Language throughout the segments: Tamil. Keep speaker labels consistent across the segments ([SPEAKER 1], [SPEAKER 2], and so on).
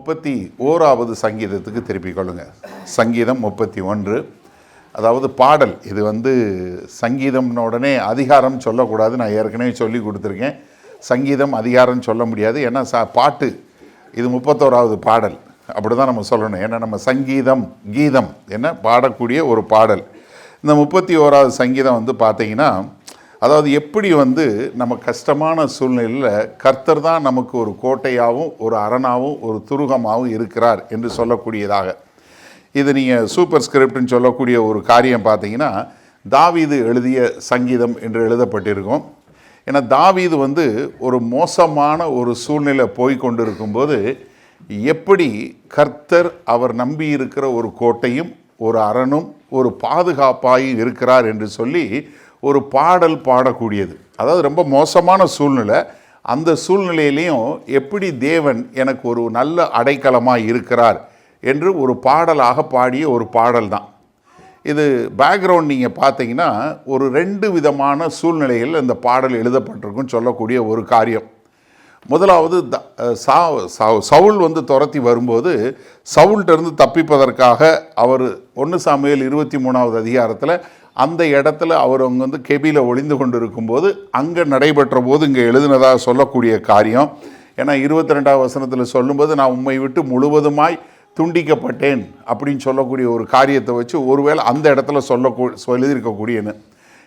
[SPEAKER 1] 31வது சங்கீதத்துக்கு திருப்பிக் கொள்ளுங்க. சங்கீதம் 31. அதாவது பாடல். இது சங்கீதம்னு உடனே அதிகாரம் சொல்லக்கூடாது. நான் ஏற்கனவே சொல்லி கொடுத்துருக்கேன். சங்கீதம் அதிகாரம் சொல்ல முடியாது. ஏன்னா பாட்டு இது 31வது பாடல். அப்படி தான் நம்ம சொல்லணும். ஏன்னா நம்ம சங்கீதம் கீதம் என்ன பாடக்கூடிய ஒரு பாடல். இந்த 31வது சங்கீதம் பார்த்தீங்கன்னா, அதாவது எப்படி நம்ம கஷ்டமான சூழ்நிலையில் கர்த்தர் தான் நமக்கு ஒரு கோட்டையாகவும் ஒரு அரணாகவும் ஒரு துருகமாகவும் இருக்கிறார் என்று சொல்லக்கூடியதாக. இது நீங்கள் சூப்பர் ஸ்கிரிப்ட்னு சொல்லக்கூடிய ஒரு காரியம் பார்த்தீங்கன்னா, தாவீது எழுதிய சங்கீதம் என்று எழுதப்பட்டிருக்கும். ஏன்னா தாவீது ஒரு மோசமான ஒரு சூழ்நிலை போய்கொண்டு இருக்கும்போது எப்படி கர்த்தர் அவர் நம்பி இருக்கிற ஒரு கோட்டையும் ஒரு அரணும் ஒரு பாதுகாப்பாயும் இருக்கிறார் என்று சொல்லி ஒரு பாடல் பாடக்கூடியது. அதாவது ரொம்ப மோசமான சூழ்நிலை, அந்த சூழ்நிலையிலையும் எப்படி தேவன் எனக்கு ஒரு நல்ல அடைக்கலமாக இருக்கிறார் என்று ஒரு பாடலாக பாடிய ஒரு பாடல் தான் இது. பேக்ரவுண்ட் நீங்கள் பார்த்தீங்கன்னா ஒரு 2 விதமான சூழ்நிலைகள் இந்த பாடல் எழுதப்பட்டிருக்குன்னு சொல்லக்கூடிய ஒரு காரியம். முதலாவது சவுல் துரத்தி வரும்போது சவுல்கிட்டருந்து தப்பிப்பதற்காக அவர் 1 சாமுவேல் 23வது அதிகாரத்தில் அந்த இடத்துல அவர் அவங்க கெபியில் ஒளிந்து கொண்டு இருக்கும்போது அங்கே நடைபெற்ற போது இங்கே எழுதினதாக சொல்லக்கூடிய காரியம். ஏன்னா 22வது வசனத்தில் சொல்லும்போது நான் உம்மை விட்டு முழுவதுமாய் துண்டிக்கப்பட்டேன் அப்படின்னு சொல்லக்கூடிய ஒரு காரியத்தை வச்சு ஒருவேளை அந்த இடத்துல எழுதியிருக்கக்கூடியன்னு.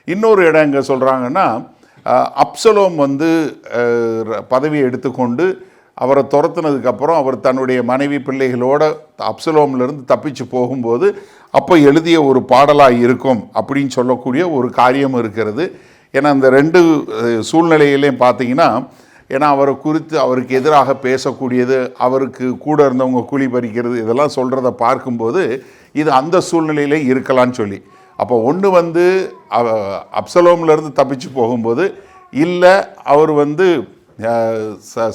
[SPEAKER 1] இன்னொரு இடம் எங்கே சொல்கிறாங்கன்னா, அப்சலோம் பதவியை எடுத்துக்கொண்டு அவரை துரத்துனதுக்கப்புறம் அவர் தன்னுடைய மனைவி பிள்ளைகளோட அப்சலோம்லேருந்து தப்பிச்சு போகும்போது அப்போ எழுதிய ஒரு பாடலாக இருக்கும் அப்படின்னு சொல்லக்கூடிய ஒரு காரியம் இருக்கிறது. ஏன்னா அந்த 2 சூழ்நிலையிலையும் பார்த்தீங்கன்னா, ஏன்னா அவரை குறித்து அவருக்கு எதிராக பேசக்கூடியது, அவருக்கு கூட இருந்தவங்க கூலி பறிக்கிறது, இதெல்லாம் சொல்கிறத பார்க்கும்போது இது அந்த சூழ்நிலையிலே இருக்கலான்னு சொல்லி. அப்போ ஒன்று அப்சலோம்லேருந்து தப்பிச்சு போகும்போது, இல்லை அவர்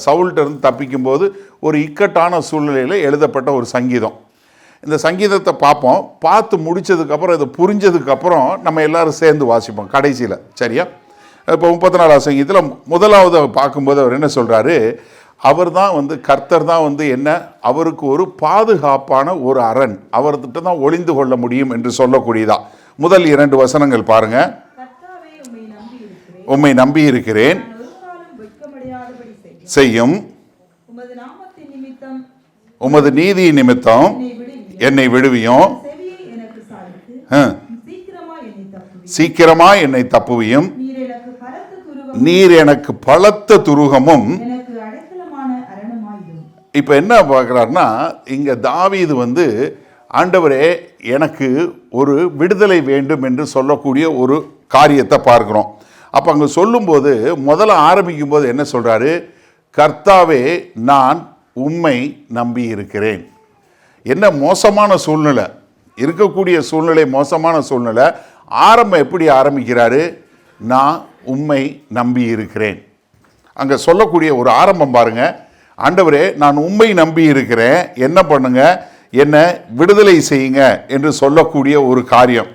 [SPEAKER 1] சவுல்கிட்டருந்து தப்பிக்கும்போது ஒரு இக்கட்டான சூழ்நிலையில் எழுதப்பட்ட ஒரு சங்கீதம். இந்த சங்கீதத்தை பார்ப்போம். பார்த்து முடித்ததுக்கப்புறம் இதை புரிஞ்சதுக்கப்புறம் நம்ம எல்லோரும் சேர்ந்து வாசிப்போம் கடைசியில். சரியா? இப்போ 34வது சங்கீதத்தில் முதலாவது பார்க்கும்போது அவர் என்ன சொல்கிறாரு, அவர் தான் கர்த்தர் தான் என்ன அவருக்கு ஒரு பாதுகாப்பான ஒரு அரண், அவர்கிட்ட தான் ஒளிந்து கொள்ள முடியும் என்று சொல்லக்கூடியதா. முதல் 2 வசனங்கள் பாருங்க. உம்மை நம்பி இருக்கிறேன், செய்யும் உமது நீதி நிமித்தம் என்னை விடுவியும், சீக்கிரமா என்னை தப்புவியும், நீர் எனக்கு பலத்த துருகமும். இப்போ என்ன பார்க்குறாருன்னா, இங்கே தாவீது ஆண்டவரே எனக்கு ஒரு விடுதலை வேண்டும் என்று சொல்லக்கூடிய ஒரு காரியத்தை பார்க்குறோம். அப்போ அங்கே சொல்லும்போது முதல்ல ஆரம்பிக்கும் போது என்ன சொல்கிறாரு, கர்த்தாவே நான் உம்மை நம்பி இருக்கிறேன். என்ன மோசமான சூழ்நிலை இருக்கக்கூடிய சூழ்நிலை, மோசமான சூழ்நிலை. ஆரம்பம் எப்படி ஆரம்பிக்கிறாரு, நான் உம்மை நம்பி இருக்கிறேன். அங்கே சொல்லக்கூடிய ஒரு ஆரம்பம் பாருங்க. ஆண்டவரே நான் உம்மை நம்பி இருக்கிறேன், என்ன பண்ணுங்க, என்னை விடுதலை செய்யுங்க என்று சொல்லக்கூடிய ஒரு காரியம்.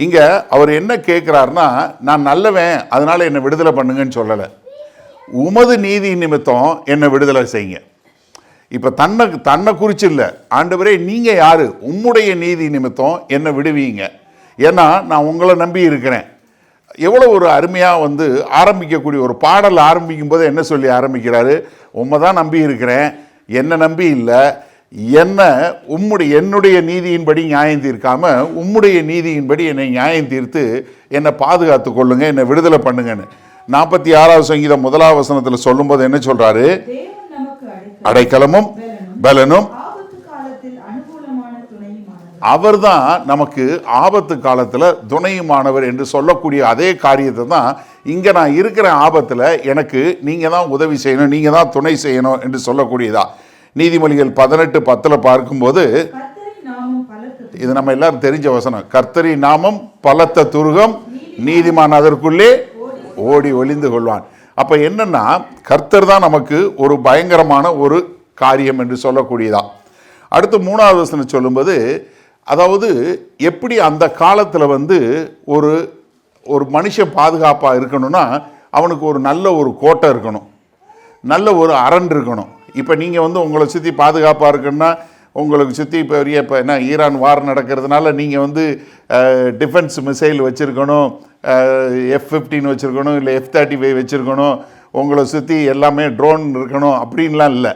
[SPEAKER 1] இங்கே அவர் என்ன கேட்குறாருன்னா, நான் நல்லவன் அதனால் என்னை விடுதலை பண்ணுங்கன்னு சொல்லலை, உமது நீதி நிமித்தம் என்னை விடுதலை செய்யுங்க. இப்போ தன்னை குறித்து இல்லை, ஆண்டவரே நீங்கள் யார், உம்முடைய நீதி நிமித்தம் என்னை விடுவீங்க, ஏன்னா நான் உங்களை நம்பி இருக்கிறேன். எவ்வளோ ஒரு அருமையாக ஆரம்பிக்கக்கூடிய ஒரு பாடல். ஆரம்பிக்கும் போது என்ன சொல்லி ஆரம்பிக்கிறாரு, உம்மை தான் நம்பி இருக்கிறேன், என்னை நம்பி இல்லை, என்னுடைய நீதியின்படி நியாயம் தீர்க்காம உம்முடைய நீதியின்படி என்னை நியாயம் தீர்த்து என்னை பாதுகாத்து கொள்ளுங்க, என்னை விடுதலை பண்ணுங்கன்னு 46வது சங்கீதம் 1வது வசனத்தில் சொல்லும்போது என்ன சொல்றாரு, அடைக்கலமும் பலனும், அவர் தான் நமக்கு ஆபத்து காலத்தில் துணையுமானவர் என்று சொல்லக்கூடிய அதே காரியத்தை தான் இங்கே நான் இருக்கிற ஆபத்தில் எனக்கு நீங்கள் தான் உதவி செய்யணும், நீங்கள் தான் துணை செய்யணும் என்று சொல்லக்கூடியதா. நீதிமொழிகள் 18:10 பார்க்கும்போது இது நம்ம எல்லாரும் தெரிஞ்ச வசனம், கர்த்தரின் நாமம் பலத்த துருகம், நீதிமான் அதற்குள்ளே ஓடி ஒளிந்து கொள்வான். அப்போ என்னன்னா, கர்த்தர் தான் நமக்கு ஒரு பயங்கரமான ஒரு காரியம் என்று சொல்லக்கூடியதா. அடுத்து 3வது வசனம் சொல்லும்போது, அதாவது எப்படி அந்த காலத்தில் ஒரு ஒரு மனுஷன் பாதுகாப்பாக இருக்கணும்னா அவனுக்கு ஒரு நல்ல ஒரு கோட்டை இருக்கணும், நல்ல ஒரு அரண் இருக்கணும். இப்போ நீங்கள் வந்து உங்களை சுற்றி பாதுகாப்பாக இருக்குன்னா உங்களுக்கு சுற்றி இப்போ என்ன ஈரான் வார் நடக்கிறதுனால நீங்கள் வந்து டிஃபென்ஸ் மிசைல் வச்சுருக்கணும், F-15 வச்சுருக்கணும், இல்லை F-35 வச்சுருக்கணும், உங்களை சுற்றி எல்லாமே ட்ரோன் இருக்கணும் அப்படின்லாம் இல்லை.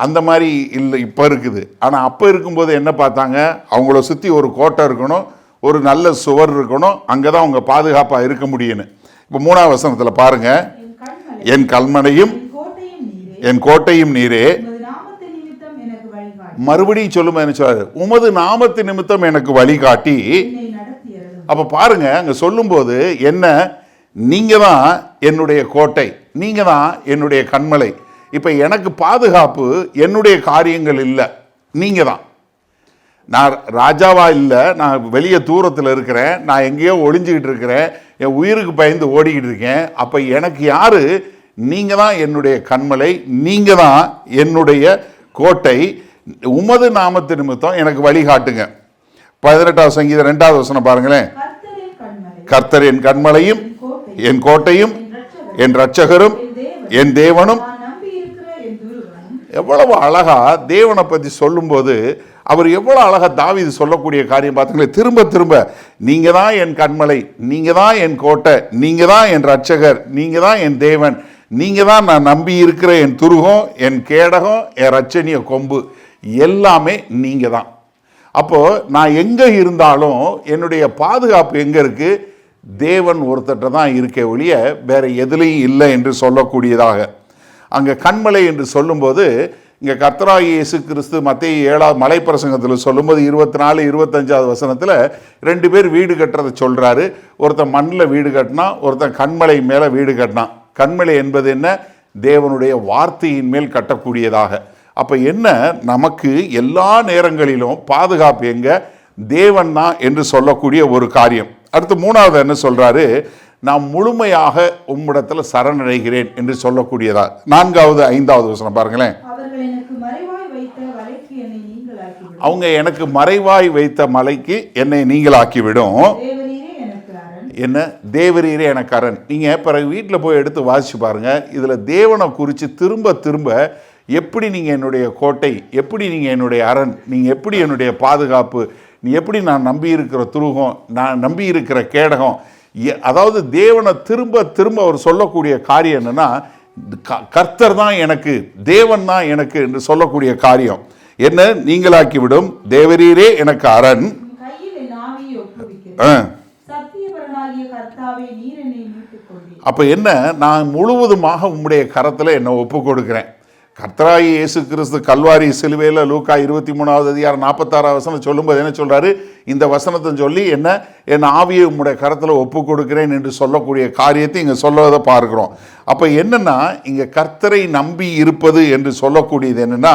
[SPEAKER 1] அந்த மாதிரி இல்லை இப்போ இருக்குது. ஆனால் அப்போ இருக்கும்போது என்ன பார்த்தாங்க, அவங்கள சுற்றி ஒரு கோட்டை இருக்கணும், ஒரு நல்ல சுவர் இருக்கணும், அங்கே தான் அவங்க பாதுகாப்பாக இருக்க முடியும்னு. இப்போ 3ஆம் வசனத்தில் பாருங்கள், என் கல்மனையும் என் கோட்டையும் நீரே. மறுபடியும் சொல்லும்போது என்ன சொல்றாரு, உமது நாமத்து நிமித்தம் எனக்கு வழிகாட்டி. அப்போ பாருங்க, அங்கே சொல்லும்போது என்ன, நீங்கள் தான் என்னுடைய கோட்டை, நீங்கள் தான் என்னுடைய கண்மலை. இப்போ எனக்கு பாதுகாப்பு என்னுடைய காரியங்கள் இல்லை, நீங்கள் தான். நான் ராஜாவா இல்லை, நான் வெளியே தூரத்தில் இருக்கிறேன், நான் எங்கேயோ ஒளிஞ்சிக்கிட்டு இருக்கிறேன், என் உயிருக்கு பயந்து ஓடிக்கிட்டு இருக்கேன். அப்போ எனக்கு யார், நீங்கள் தான் என்னுடைய கண்மலை, நீங்கள் தான் என்னுடைய கோட்டை, உமது நாமத்து நிமித்தம் எனக்கு வழிகாட்டுங்க. 18ஆம் சங்கீதம் 2ஆவது வசனம் பாருங்களேன். கர்த்தர் என் கண்மலையும் என் கோட்டையும் என் இரட்சகரும் என் தேவனும். எவ்வளவு அழகா தேவனை பற்றி சொல்லும்போது அவர் எவ்வளோ அழகா தாவீது சொல்லக்கூடிய காரியம் பார்த்தீங்களே, திரும்ப திரும்ப நீங்கள் தான் என் கண்மலை, நீங்கள் தான் என் கோட்டை, நீங்கள் தான் என் இரட்சகர், நீங்கள் தான் என் தேவன், நீங்கள் தான் நான் நம்பி இருக்கிற என் துருகம், என் கேடகம், என் இரட்சணிய கொம்பு, எல்லாமே நீங்கள் தான். அப்போது நான் எங்கே இருந்தாலும் என்னுடைய பாதுகாப்பு எங்கே இருக்குது, தேவன் ஒருத்தட்ட தான் இருக்கே ஒழிய வேறு எதுலேயும் இல்லை என்று சொல்லக்கூடியதாக. அங்கே கண்மலை என்று சொல்லும்போது இங்கே கர்த்தராகிய இயேசு கிறிஸ்து மத்தேயு 7ஆவது மலைப்பிரசங்கத்தில் சொல்லும்போது 24, 25ஆவது வசனத்தில் 2 பேர் வீடு கட்டுறதை சொல்கிறாரு. ஒருத்தன் மண்ணில் வீடு கட்டினா, ஒருத்தன் கண்மலை மேலே வீடு கட்டினான். கண்மலை என்பது என்ன, தேவனுடைய வார்த்தையின் மேல் கட்டக்கூடியதாக. அப்போ என்ன, நமக்கு எல்லா நேரங்களிலும் பாதுகாப்பு எங்கே, தேவன் தான் என்று சொல்லக்கூடிய ஒரு காரியம். அடுத்து 3வது என்ன சொல்கிறாரு, நான் முழுமையாக உம்மிடத்தில் சரணடைகிறேன் என்று சொல்லக்கூடியதா. 4வது 5வது வசனம் பாருங்களேன். அவங்க எனக்கு மறைவாய் வைத்த மலைக்கு என்னை நீங்களாக்கிவிடும். என்ன, தேவரீரே எனக்கு அரண். நீங்கள் பிறகு வீட்டில் போய் எடுத்து வாசிச்சு பாருங்கள். இதில் தேவனை குறித்து திரும்ப திரும்ப எப்படி நீங்கள் என்னுடைய கோட்டை, எப்படி நீங்கள் என்னுடைய அரண், நீங்கள் எப்படி என்னுடைய பாதுகாப்பு, நீ எப்படி நான் நம்பி இருக்கிற துருகம், நான் நம்பி இருக்கிற கேடகம், அதாவது தேவனை திரும்ப திரும்ப அவர் சொல்லக்கூடிய காரியம் என்னன்னா, கர்த்தர் தான் எனக்கு, தேவன் தான் எனக்கு என்று சொல்லக்கூடிய காரியம் என்ன, நீங்களாக்கி விடும், தேவரீரே எனக்கு அரண். அப்ப என்ன, நான் முழுவதுமாக உம்முடைய கரத்தில் என்னை ஒப்பு கொடுக்கிறேன். கர்த்தராகிய இயேசு கிறிஸ்து கல்வாரி சிலுவையில் லூக்கா 23வது அதிகாரம் 46ஆவது வசனம் சொல்லும்போது என்ன சொல்றாரு, இந்த வசனத்தை சொல்லி என்ன, என் ஆவியை உம்முடைய கரத்தில் ஒப்பு கொடுக்கிறேன் என்று சொல்லக்கூடிய காரியத்தை இங்கே சொல்லுவதை பார்க்கிறோம். அப்போ என்னன்னா, இங்கே கர்த்தரை நம்பி இருப்பது என்று சொல்லக்கூடியது என்னன்னா,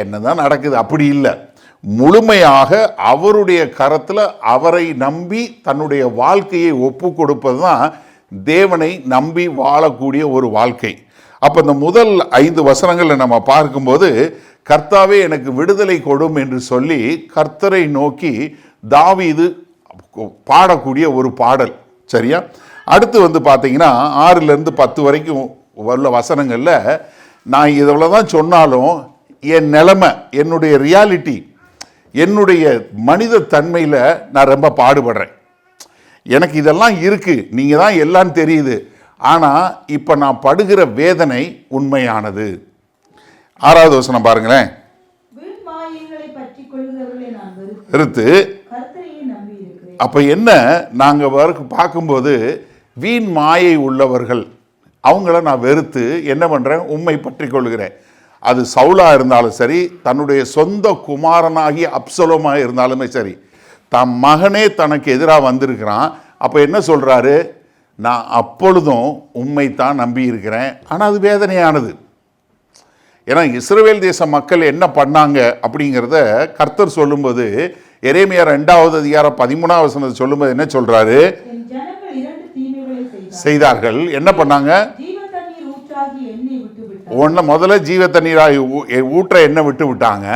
[SPEAKER 1] என்னதான் நடக்குது அப்படி இல்லை, முழுமையாக அவருடைய கரத்தில் அவரை நம்பி தன்னுடைய வாழ்க்கையை ஒப்பு கொடுப்பது தான் தேவனை நம்பி வாழக்கூடிய ஒரு வாழ்க்கை. அப்போ இந்த முதல் 5 வசனங்களில் நம்ம பார்க்கும்போது, கர்த்தாவே எனக்கு விடுதலை கொடும் என்று சொல்லி கர்த்தரை நோக்கி தாவீது பாடக்கூடிய ஒரு பாடல். சரியா, அடுத்து வந்து பார்த்தீங்கன்னா 6லேருந்து 10 வரைக்கும் உள்ள வசனங்களில், நான் இதில் தான் சொன்னாலும் என் நிலைமை, என்னுடைய ரியாலிட்டி, என்னுடைய மனித தன்மையில் நான் ரொம்ப பாடுபடுறேன், எனக்கு இதெல்லாம் இருக்குது, நீங்கள் தான் எல்லாம் தெரியுது, ஆனால் இப்போ நான் படுகிற வேதனை உண்மையானது. 6வது வசனம் பாருங்களேன். அப்போ என்ன, நாங்கள் பார்க்கும்போது வீண் மாயை உள்ளவர்கள் அவங்கள நான் வெறுத்து என்ன பண்ணுறேன், உண்மை பற்றி கொள்கிறேன். அது சவுலா இருந்தாலும் சரி, தன்னுடைய சொந்த குமாரனாகிய அப்சலோமாக இருந்தாலுமே சரி, தன் மகனே தனக்கு எதிராக வந்திருக்கிறான். அப்போ என்ன சொல்கிறாரு, நான் அப்பொழுதும் உண்மைத்தான் நம்பி இருக்கிறேன், ஆனால் அது வேதனையானது. ஏன்னா இஸ்ரவேல் தேச மக்கள் என்ன பண்ணாங்க அப்படிங்கிறத கர்த்தர் சொல்லும்போது, எரேமியா 2வது அதிகாரம் 13வது வசனத்தை சொல்லும்போது என்ன சொல்றாரு, செய்தார்கள். என்ன பண்ணாங்க, முதல்ல ஜீவ தண்ணீராய் ஊற்ற எண்ணெய் விட்டு விட்டாங்க.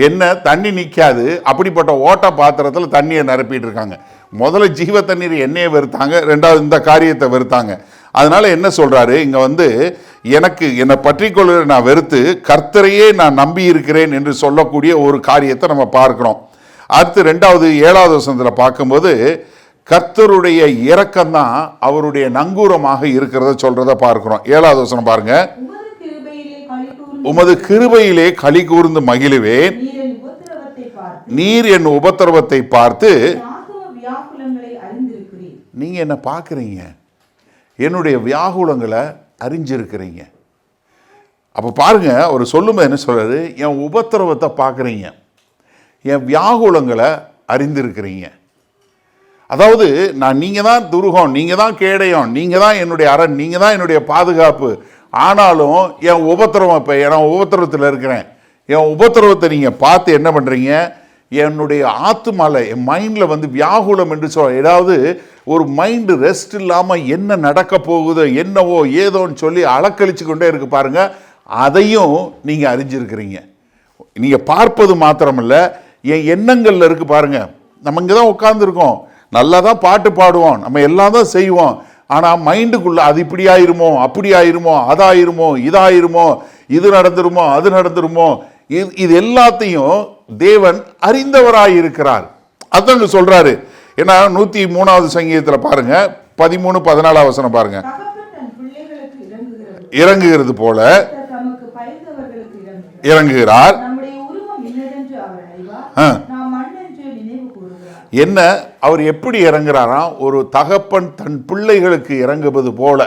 [SPEAKER 1] என்ன, தண்ணி நிற்காது, அப்படிப்பட்ட ஓட்ட பாத்திரத்தில் தண்ணியை நிரப்பிட்டு இருக்காங்க. முதல்ல ஜீவ தண்ணீர் எண்ணெயை வெறுத்தாங்க, 2வது இந்த காரியத்தை வெறுத்தாங்க. அதனால என்ன சொல்றாரு இங்க வந்து, எனக்கு என்னை பற்றி கொள்ள நான் வெறுத்து கர்த்தரையே நான் நம்பி இருக்கிறேன் என்று சொல்லக்கூடிய ஒரு காரியத்தை நம்ம பார்க்கிறோம். அடுத்து 2வது 7வது வசனத்தில் பார்க்கும்போது கர்த்தருடைய இரக்கம்தான் அவருடைய நங்கூரமாக இருக்கிறத சொல்றத பார்க்கிறோம். 7வது வசனம் பாருங்க. உமது கிருபையிலே களி கூர்ந்து மகிழுவேன், நீர் என் உபத்திரவத்தை பார்த்து. நீங்க என்ன பார்க்குறீங்க, என்னுடைய வியாகுலங்களை அறிஞ்சிருக்கிறீங்க. அப்போ பாருங்க, அவர் சொல்லும்போது என்ன சொல்றாரு, என் உபத்திரவத்தை பார்க்குறீங்க, என் வியாகுலங்களை அறிந்திருக்கிறீங்க. அதாவது நீங்கள் தான் துருகம், நீங்கள் தான் கேடயம், நீங்கள் தான் என்னுடைய அரண், நீங்கள் தான் என்னுடைய பாதுகாப்பு. ஆனாலும் என் உபத்திரவம், இப்போ நான் உபத்திரவத்தில் இருக்கிறேன், என் உபத்திரவத்தை நீங்கள் பார்த்து என்ன பண்ணுறீங்க, என்னுடைய ஆத்துமால, என் மைண்டில் வந்து வியாகுலம் என்று சொல்ல, ஏதாவது ஒரு மைண்டு ரெஸ்ட் இல்லாமல் என்ன நடக்க போகுதோ என்னவோ ஏதோன்னு சொல்லி அலக்கழிச்சு கொண்டே இருக்கு பாருங்க. அதையும் நீங்கள் அறிஞ்சிருக்கிறீங்க. நீங்கள் பார்ப்பது மாத்திரமல்ல, என் எண்ணங்களில் இருக்கு பாருங்க. நம்ம இங்கே தான் உட்காந்துருக்கோம், நல்லா தான் பாட்டு பாடுவோம், நம்ம எல்லாம் தான் செய்வோம். ஆனால் மைண்டுக்குள்ள அது இப்படி ஆயிருமோ, அப்படி ஆயிருமோ, அதாயிருமோ, இதாயிருமோ, இது நடந்துருமோ, அது நடந்துருமோ, இது எல்லாத்தையும் தேவன் அறிந்தவராயிருக்கிறார். அதாங்க சொல்றாரு. ஏன்னா 103வது சங்கீதத்தில் பாருங்க, 13-14 வசனம் பாருங்க. இறங்குகிறது போல இறங்குகிறார். என்ன, அவர் எப்படி இறங்குறாராம், ஒரு தகப்பன் தன் பிள்ளைகளுக்கு இறங்குவது போல.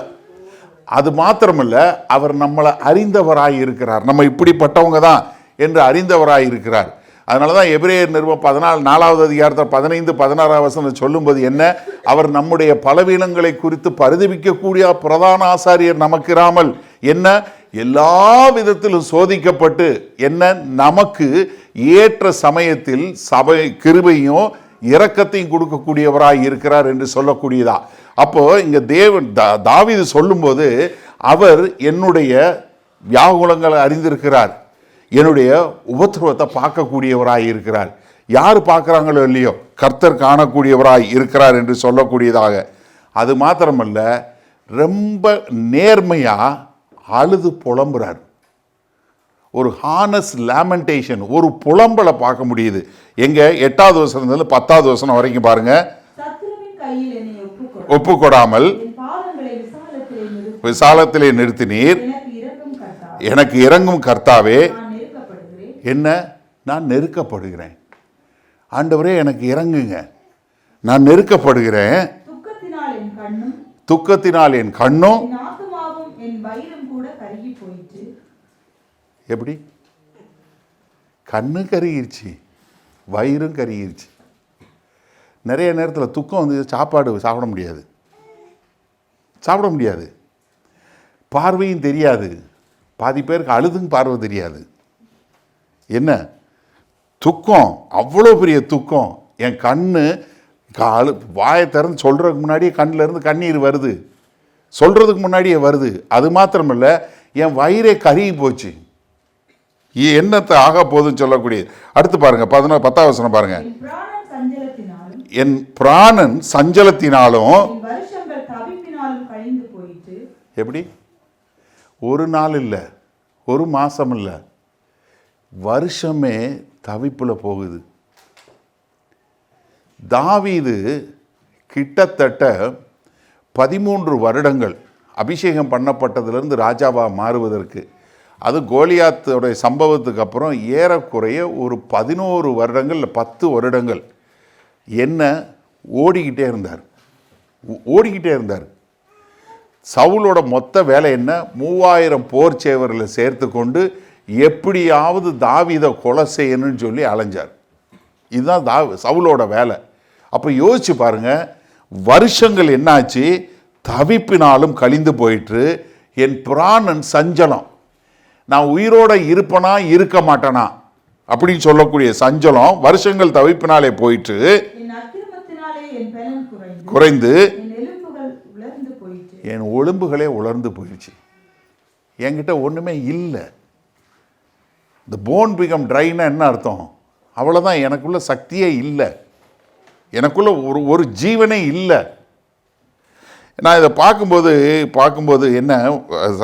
[SPEAKER 1] அது மாத்திரமல்ல, அவர் நம்மளை அறிந்தவராய் இருக்கிறார், நம்ம இப்படிப்பட்டவங்க தான் என்று அறிந்தவராய் இருக்கிறார். அதனால தான் எபிரேயர் நிருபம் 4வது அதிகாரத்தில் 15-16 வசனம் சொல்லும்போது என்ன, அவர் நம்முடைய பலவீனங்களை குறித்து பரிதபிக்கக்கூடிய பிரதான ஆசாரியர் நமக்கு இராமல் என்ன, எல்லா விதத்திலும் சோதிக்கப்பட்டு என்ன நமக்கு ஏற்ற சமயத்தில் சபை கிருபையும் இரக்கத்தையும் கொடுக்கக்கூடியவராய் இருக்கிறார் என்று சொல்லக்கூடியதா. அப்போ இங்க தேவன் தாவீது சொல்லும்போது, அவர் என்னுடைய வியாகுலங்களை அறிந்திருக்கிறார், என்னுடைய உபத்திரவத்தை பார்க்கக்கூடியவராய் இருக்கிறார். யார் பார்க்குறாங்களோ இல்லையோ, கர்த்தர் காணக்கூடியவராய் இருக்கிறார் என்று சொல்லக்கூடியதாக. அது மாத்திரமல்ல, ரொம்ப நேர்மையா அழுது புலம்புறார். ஒரு ஹானஸ் லேமெண்டேஷன், ஒரு புலம்பலை பார்க்க முடியுது. எங்க 8வது வசனத்துல 10வது வசனம் வரைக்கும் பாருங்க. ஒப்பு கொடாமல் விசாலத்திலே நிறுத்தினீர், எனக்கு இறங்கும் கர்த்தாவே. என்ன, நான் நெருக்கப்படுகிறேன், ஆண்டவரே எனக்கு இறங்குங்க, நான் நெருக்கப்படுகிறேன், துக்கத்தினால் என் கண்ணும். எப்படி, கண்ணு கருகிருச்சு, வயிறும் கருகிருச்சு. நிறைய நேரத்தில் துக்கம் வந்து சாப்பாடு சாப்பிட முடியாது, பார்வையும் தெரியாது. பாதி பேருக்கு அழுதுங்க பார்வை தெரியாது. என்ன துக்கம், அவ்வளோ பெரிய துக்கம். என் கண்ணு வாயை திறந்து சொல்கிறதுக்கு முன்னாடியே கண்ணில் இருந்து கண்ணீர் வருது, சொல்கிறதுக்கு முன்னாடியே வருது. அது மாத்திரமில்லை, என் வயிறே கருகி போச்சு, என்னத்தை ஆக போதுன்னு சொல்லக்கூடிய. அடுத்து பாருங்க 10வது வசனம் பாருங்க. என் பிராணன் சஞ்சலத்தினாலும். எப்படி, ஒரு நாள் இல்லை, ஒரு மாசம் இல்லை, வருஷமே தவிப்புல போகுது. தாவீது கிட்டத்தட்ட 13 வருடங்கள் அபிஷேகம் பண்ணப்பட்டதிலிருந்து ராஜாவா மாறுவதற்கு, அது கோலியாத்தோடைய சம்பவத்துக்கு அப்புறம் ஏறக்குறைய ஒரு 11 வருடங்கள் இல்லை 10 வருடங்கள் என்ன ஓடிக்கிட்டே இருந்தார். சவுலோட மொத்த வேலை என்ன, 3000 போர் சேவர்களை சேர்த்து கொண்டு எப்படியாவது தாவீதை கொலை செய்யணும்னு சொல்லி அலைஞ்சார். இதுதான் சவுலோட வேலை. அப்போ யோசிச்சு பாருங்க, வருஷங்கள் என்னாச்சு, தவிப்பினாலும் கழிந்து போயிட்டு, என் பிராணன் சஞ்சலம், நான் உயிரோட இருப்பனா இருக்க மாட்டேனா அப்படின்னு சொல்லக்கூடிய சஞ்சலம் வருஷங்கள் தவிப்பினாலே போயிட்டு குறைந்து என் ஒழும்புகளே உலர்ந்து போயிடுச்சு. என்கிட்ட ஒன்றுமே இல்லை. இந்த போன் பிகம் ட்ரைன்னா என்ன அர்த்தம், அவ்வளோதான், எனக்குள்ள சக்தியே இல்லை, எனக்குள்ள ஒரு ஜீவனே இல்லை. நான் இதை பார்க்கும்போது என்ன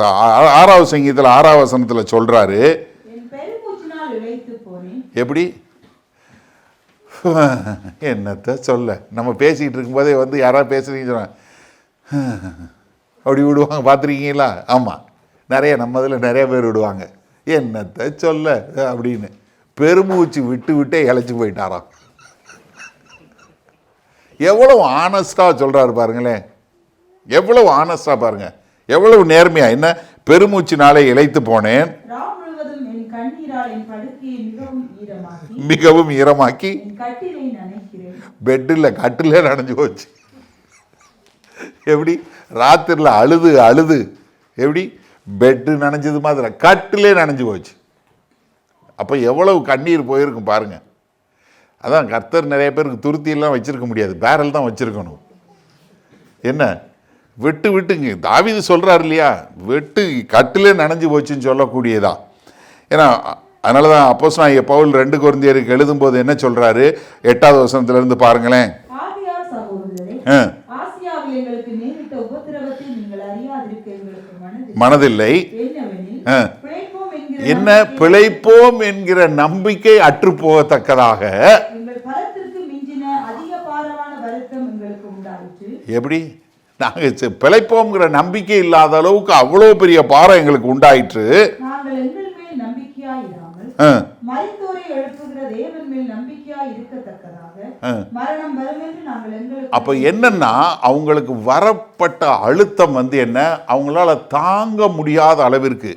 [SPEAKER 1] 6வது சங்கீதத்தில் 6வது வசனத்தில் சொல்கிறாரு, எப்படி என்னத்த சொல்ல, நம்ம பேசிக்கிட்டு இருக்கும்போதே வந்து யாராவது பேசுறீங்கன்னு சொன்னாங்க அப்படி விடுவாங்க, பார்த்துருக்கீங்களா? ஆமாம், நம்ம இதில் நிறைய பேர் விடுவாங்க, என்னத்த சொல்ல அப்படின்னு. பெருமூச்சு விட்டே இழைச்சி போயிட்டாராம். எவ்வளவு ஆனஸ்டாக சொல்கிறாரு பாருங்களேன், எவ்வளவு ஆனஸ்டாக பாருங்க, எவ்வளவு நேர்மையா. என்ன, பெருமூச்சினாலே இழைத்து போனேன், மிகவும் ஈரமாக்கி பெட்டில் கட்டில நனைஞ்சு போச்சு. எப்படி ராத்திரில அழுது எப்படி பெட்டு நனைஞ்சது மாதிரி கட்டிலே நனைஞ்சு போச்சு. அப்போ எவ்வளவு கண்ணீர் போயிருக்கும் பாருங்க. அதான் கர்த்தர் நிறைய பேருக்கு துருத்தியெல்லாம் வச்சிருக்க முடியாது, பேரல் தான் வச்சிருக்கணும். என்ன விட்டுங்க, தாவீது சொல்றாரு இல்லையா, வெட்டு கட்டிலே நனைஞ்சு போச்சுன்னு சொல்லக்கூடியதா. ஏன்னா அதனால தான் அப்போஸ்தலனாகிய பவுல் 2 கொரிந்தியருக்கு எழுதும்போது என்ன சொல்றாரு, 8வது வசனத்திலிருந்து பாருங்களேன். மனதில்லை, என்ன பிழைப்போம் என்கிற நம்பிக்கை அற்று போகத்தக்கதாக. எப்படி நாங்க பிழைப்போம்ங்கிற நம்பிக்கை இல்லாத அளவுக்கு அவ்வளவு பெரிய பாரம் எங்களுக்கு உண்டாயிற்று. அப்ப என்னன்னா, அவங்களுக்கு வரப்பட்ட அழுத்தம் வந்து என்ன, அவங்களால தாங்க முடியாத அளவிற்கு.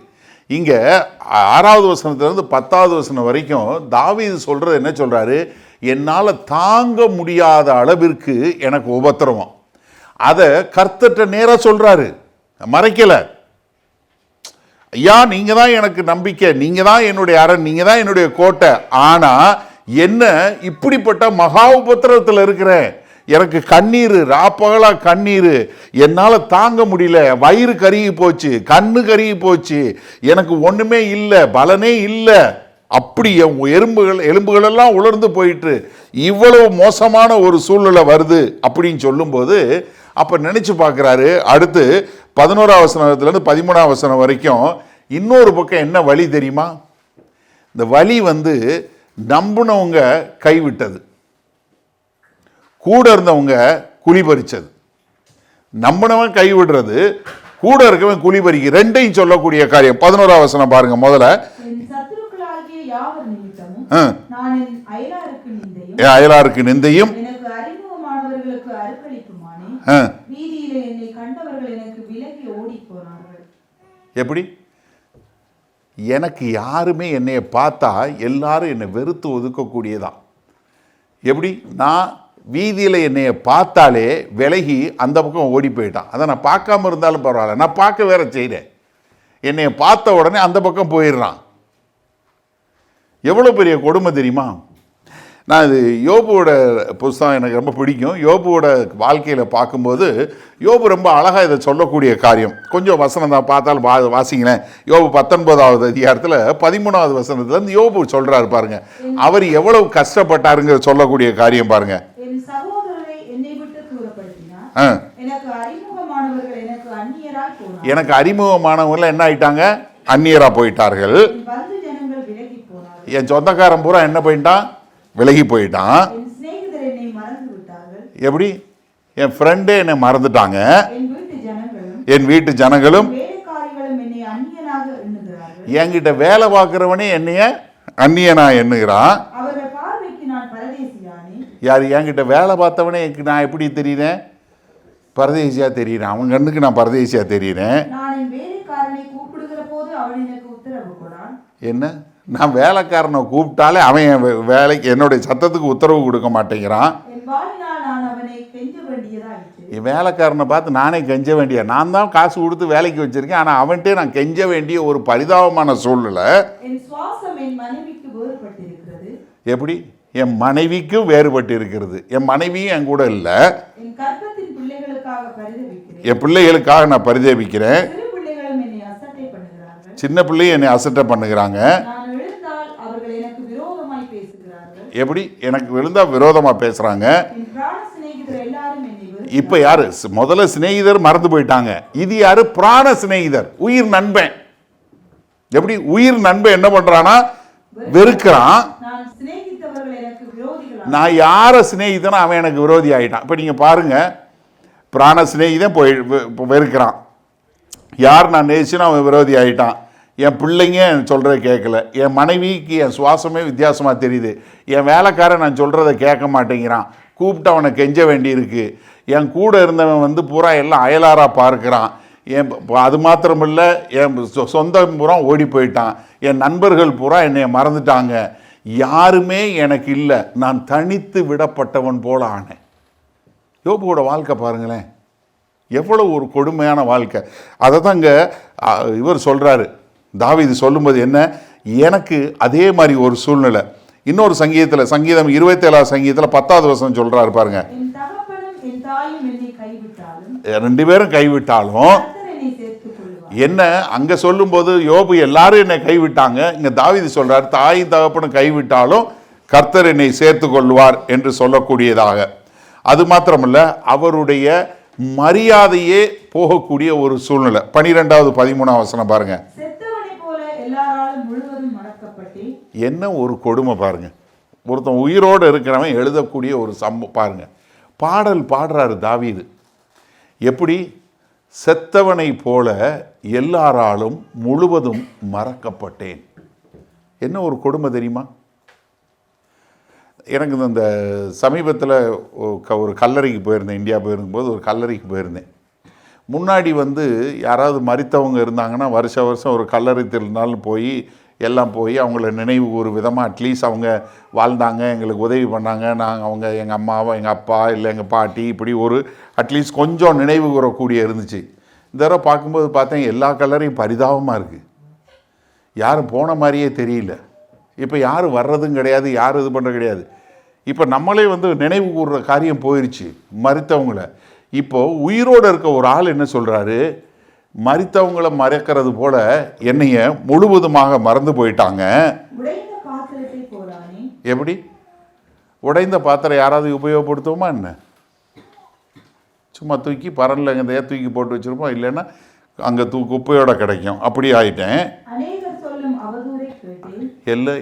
[SPEAKER 1] இங்க 6வது வசனத்திலிருந்து 10வது வசனம் வரைக்கும் தாவீது சொல்றது என்ன சொல்றாரு, என்னால தாங்க முடியாத அளவிற்கு எனக்கு உபத்திரவம். அதை கர்த்தர்ட்ட நேரா சொல்றாரு, மறைக்கல. ஐயா, நீங்க தான் எனக்கு நம்பிக்கை, நீங்க தான் என்னுடைய அரண், நீங்க தான் என்னுடைய கோட்டை. ஆனா என்ன இப்படிப்பட்ட மகா உபத்திரவத்தில் இருக்கிறேன், எனக்கு கண்ணீர், ராப்பகலா கண்ணீர், என்னால் தாங்க முடியல, வயிறு கருகி போச்சு, கண்ணு கருகி போச்சு, எனக்கு ஒன்றுமே இல்லை, பலனே இல்லை, அப்படி எலும்புகள் எல்லாம் உலர்ந்து போயிட்டு இவ்வளவு மோசமான ஒரு சூழ்நிலை வருது அப்படின்னு சொல்லும்போது, அப்போ நினச்சி பார்க்குறாரு. அடுத்து 11வது வசனத்துலேருந்து 13வது வசனம் வரைக்கும் இன்னொரு பக்கம் என்ன வழி தெரியுமா, இந்த வழி வந்து நம்புனவங்க கைவிட்டது, கூட இருந்தவங்க குழி பறிச்சது. நம்பினவன் கைவிடுறது, கூட இருக்கவன் குழி பறிக்க, ரெண்டையும் சொல்லக்கூடிய காரியம். 11வது வசனம் பாருங்க. முதல்ல அயலாருக்கு நிந்தையும் எப்படி, எனக்கு யாருமே என்னைய பார்த்தா எல்லாரும் என்னை வெறுத்து ஒதுக்கக்கூடியதான். எப்படி, நான் வீதியில் என்னைய பார்த்தாலே விலகி அந்த பக்கம் ஓடி போயிட்டான். அதை நான் பார்க்காம இருந்தாலும் பரவாயில்ல, நான் பார்க்க வேற செய்கிறேன், என்னைய பார்த்த உடனே அந்த பக்கம் போயிடுறான். எவ்வளோ பெரிய கொடுமை தெரியுமா. நான் இது யோபுவோட புஸ்தகம் எனக்கு ரொம்ப பிடிக்கும். யோபுவோட வாழ்க்கையில் பார்க்கும்போது யோபு ரொம்ப அழகாக இதை சொல்லக்கூடிய காரியம். கொஞ்சம் வசனம் தான் பார்த்தாலும் வாசிங்களேன். யோபு 19வது அதிகாரத்தில் 13வது வசனத்துலேருந்து யோபு சொல்கிறாரு பாருங்க, அவர் எவ்வளவு கஷ்டப்பட்டாருங்கிற சொல்லக்கூடிய காரியம் பாருங்க. எனக்கு அறிமுகமானவர்கள் என்ன ஆயிட்டாங்க, அந்நியரா போயிட்டார்கள். என் சொந்தக்காரன் பூரா என்ன போயிட்டான், விலகி போயிட்டான். எப்படி, என் ஃப்ரெண்டே என்னை மறந்துட்டாங்க, என் வீட்டு ஜனங்களும் என்கிட்ட வேலை பார்க்கிறவனே என்னைய அந்நியனா எண்ணுகிறான். யார், என்கிட்ட வேலை பார்த்தவனே நான் எப்படி தெரியுறேன், பரதேசியா தெரியுறேன், அவன் கண்ணுக்கு நான் பரதேசியா தெரியுறேன். என்ன, நான் வேலைக்காரனை கூப்பிட்டாலே அவன் என் வேலைக்கு என்னுடைய சத்தத்துக்கு உத்தரவு கொடுக்க மாட்டேங்கிறான். என் வேலைக்காரனை பார்த்து நானே கெஞ்ச வேண்டிய, நான் தான் காசு கொடுத்து வேலைக்கு வச்சிருக்கேன், ஆனால் அவன்கிட்டே நான் கெஞ்ச வேண்டிய ஒரு பரிதாபமான சூழ்நிலை. எப்படி, என் மனைவிக்கும் வேறுபட்டு இருக்கிறது, என் மனைவியும் என் கூட இல்லை, என் பிள்ளைகளுக்காக நான் பரிதேபிக்கிறேன், சின்ன பிள்ளையும் என்னை அசட்டை பண்ணுகிறாங்க. எப்படி, எனக்கு விழுந்தா விரோதமா பேசுறாங்க, இப்ப யாரு முதல்ல சிநேகிதர் மறந்து போயிட்டாங்க. இது யாரு? பிராண சிநேகிதர், உயிர் நண்பன். எப்படி உயிர் நண்பன் என்ன பண்றானா? வெறுக்கிறான். நான் யார சிநேகிதனோ அவன் எனக்கு விரோதி ஆயிட்டான். இப்ப நீங்க பாருங்க, பிராண சிநேகிதன் போய் வெறுக்கிறான். யார் நான் நேசிச்சுன்னா அவன் விரோதி ஆயிட்டான். என் பிள்ளைங்க சொல்கிறத கேட்கல, என் மனைவிக்கு என் சுவாசமே வித்தியாசமாக தெரியுது, என் வேலைக்காரன் நான் சொல்கிறத கேட்க மாட்டேங்கிறான், கூப்பிட்டு அவனை கெஞ்ச வேண்டியிருக்கு, என் கூட இருந்தவன் வந்து பூரா எல்லாம் அயலாராக பார்க்குறான், என் அது மாத்திரமில்லை என் சொந்தம் பூரா ஓடி போயிட்டான், என் நண்பர்கள் பூரா என்னை மறந்துட்டாங்க, யாருமே எனக்கு இல்லை, நான் தனித்து விடப்பட்டவன் போல ஆனேன். யோபுவோட வாழ்க்கை பாருங்களேன், எவ்வளோ ஒரு கொடுமையான வாழ்க்கை. அதை தாங்க இவர் சொல்கிறாரு, தாவீது சொல்லும்போது என்ன, எனக்கு அதே மாதிரி ஒரு சூழ்நிலை. இன்னொரு சங்கீதத்தில், சங்கீதம் 27 சங்கீதத்தில் 10வது வசனம் சொல்றாரு பாருங்க, ரெண்டு பேரும் கைவிட்டாலும் என்ன. அங்க சொல்லும்போது யோபு எல்லாரும் என்னை கைவிட்டாங்க, இங்க தாவீது சொல்றாரு தாயும் தகப்பனும் கைவிட்டாலும் கர்த்தர் என்னை சேர்த்து கொள்வார் என்று சொல்லக்கூடியதாக. அது மாத்திரமல்ல, அவருடைய மரியாதையே போகக்கூடிய ஒரு சூழ்நிலை. 12வது 13வது வசனம் பாருங்க, என்ன ஒரு கொடுமை பாருங்க. ஒருத்தன் உயிரோடு இருக்கிறவன் எழுதக்கூடிய ஒரு பாருங்க, பாடல் பாடுறாரு தாவீது. எப்படி? செத்தவனை போல எல்லாராலும் முழுவதும் மறக்கப்பட்டேன். என்ன ஒரு கொடுமை தெரியுமா? எனக்கு இந்த சமீபத்தில் ஒரு கல்லறைக்கு போயிருந்தேன், இந்தியா போயிருக்கும்போது ஒரு கல்லறைக்கு போயிருந்தேன். முன்னாடி வந்து யாராவது மரித்தவங்க இருந்தாங்கன்னா வருஷம் ஒரு கல்லறை திருநாள் போய் எல்லாம் போய் அவங்கள நினைவு ஒரு விதமாக அட்லீஸ்ட் அவங்க வாழ்ந்தாங்க, எங்களுக்கு உதவி பண்ணாங்க, நாங்கள் அவங்க எங்கள் அம்மாவோ எங்கள் அப்பா இல்லை எங்கள் பாட்டி இப்படி ஒரு அட்லீஸ்ட் கொஞ்சம் நினைவு கூறக்கூடிய இருந்துச்சு. இந்த தடவை பார்க்கும்போது பார்த்தேன் எல்லா கல்லறையும் பரிதாபமாக இருக்குது, யாரும் போன மாதிரியே தெரியல. இப்போ யாரும் வர்றதும் கிடையாது, யாரும் இது பண்ணுறது கிடையாது. இப்போ நம்மளே வந்து நினைவு கூறுற காரியம் போயிடுச்சு மரித்தவங்கள. இப்போது உயிரோடு இருக்க ஒரு ஆள் என்ன சொல்கிறாரு, மரித்தவங்களை மறக்கிறது போல என்னைய முழுவதுமாக மறந்து போயிட்டாங்க. எப்படி? உடைந்த பாத்திரம் யாராவது உபயோகப்படுத்துவோமா என்ன? சும்மா தூக்கி பரன்ல எங்கேயா தூக்கி போட்டு வச்சிருப்போம், இல்லைன்னா அங்கே குப்பையோட கிடைக்கும். அப்படி ஆயிட்டேன்.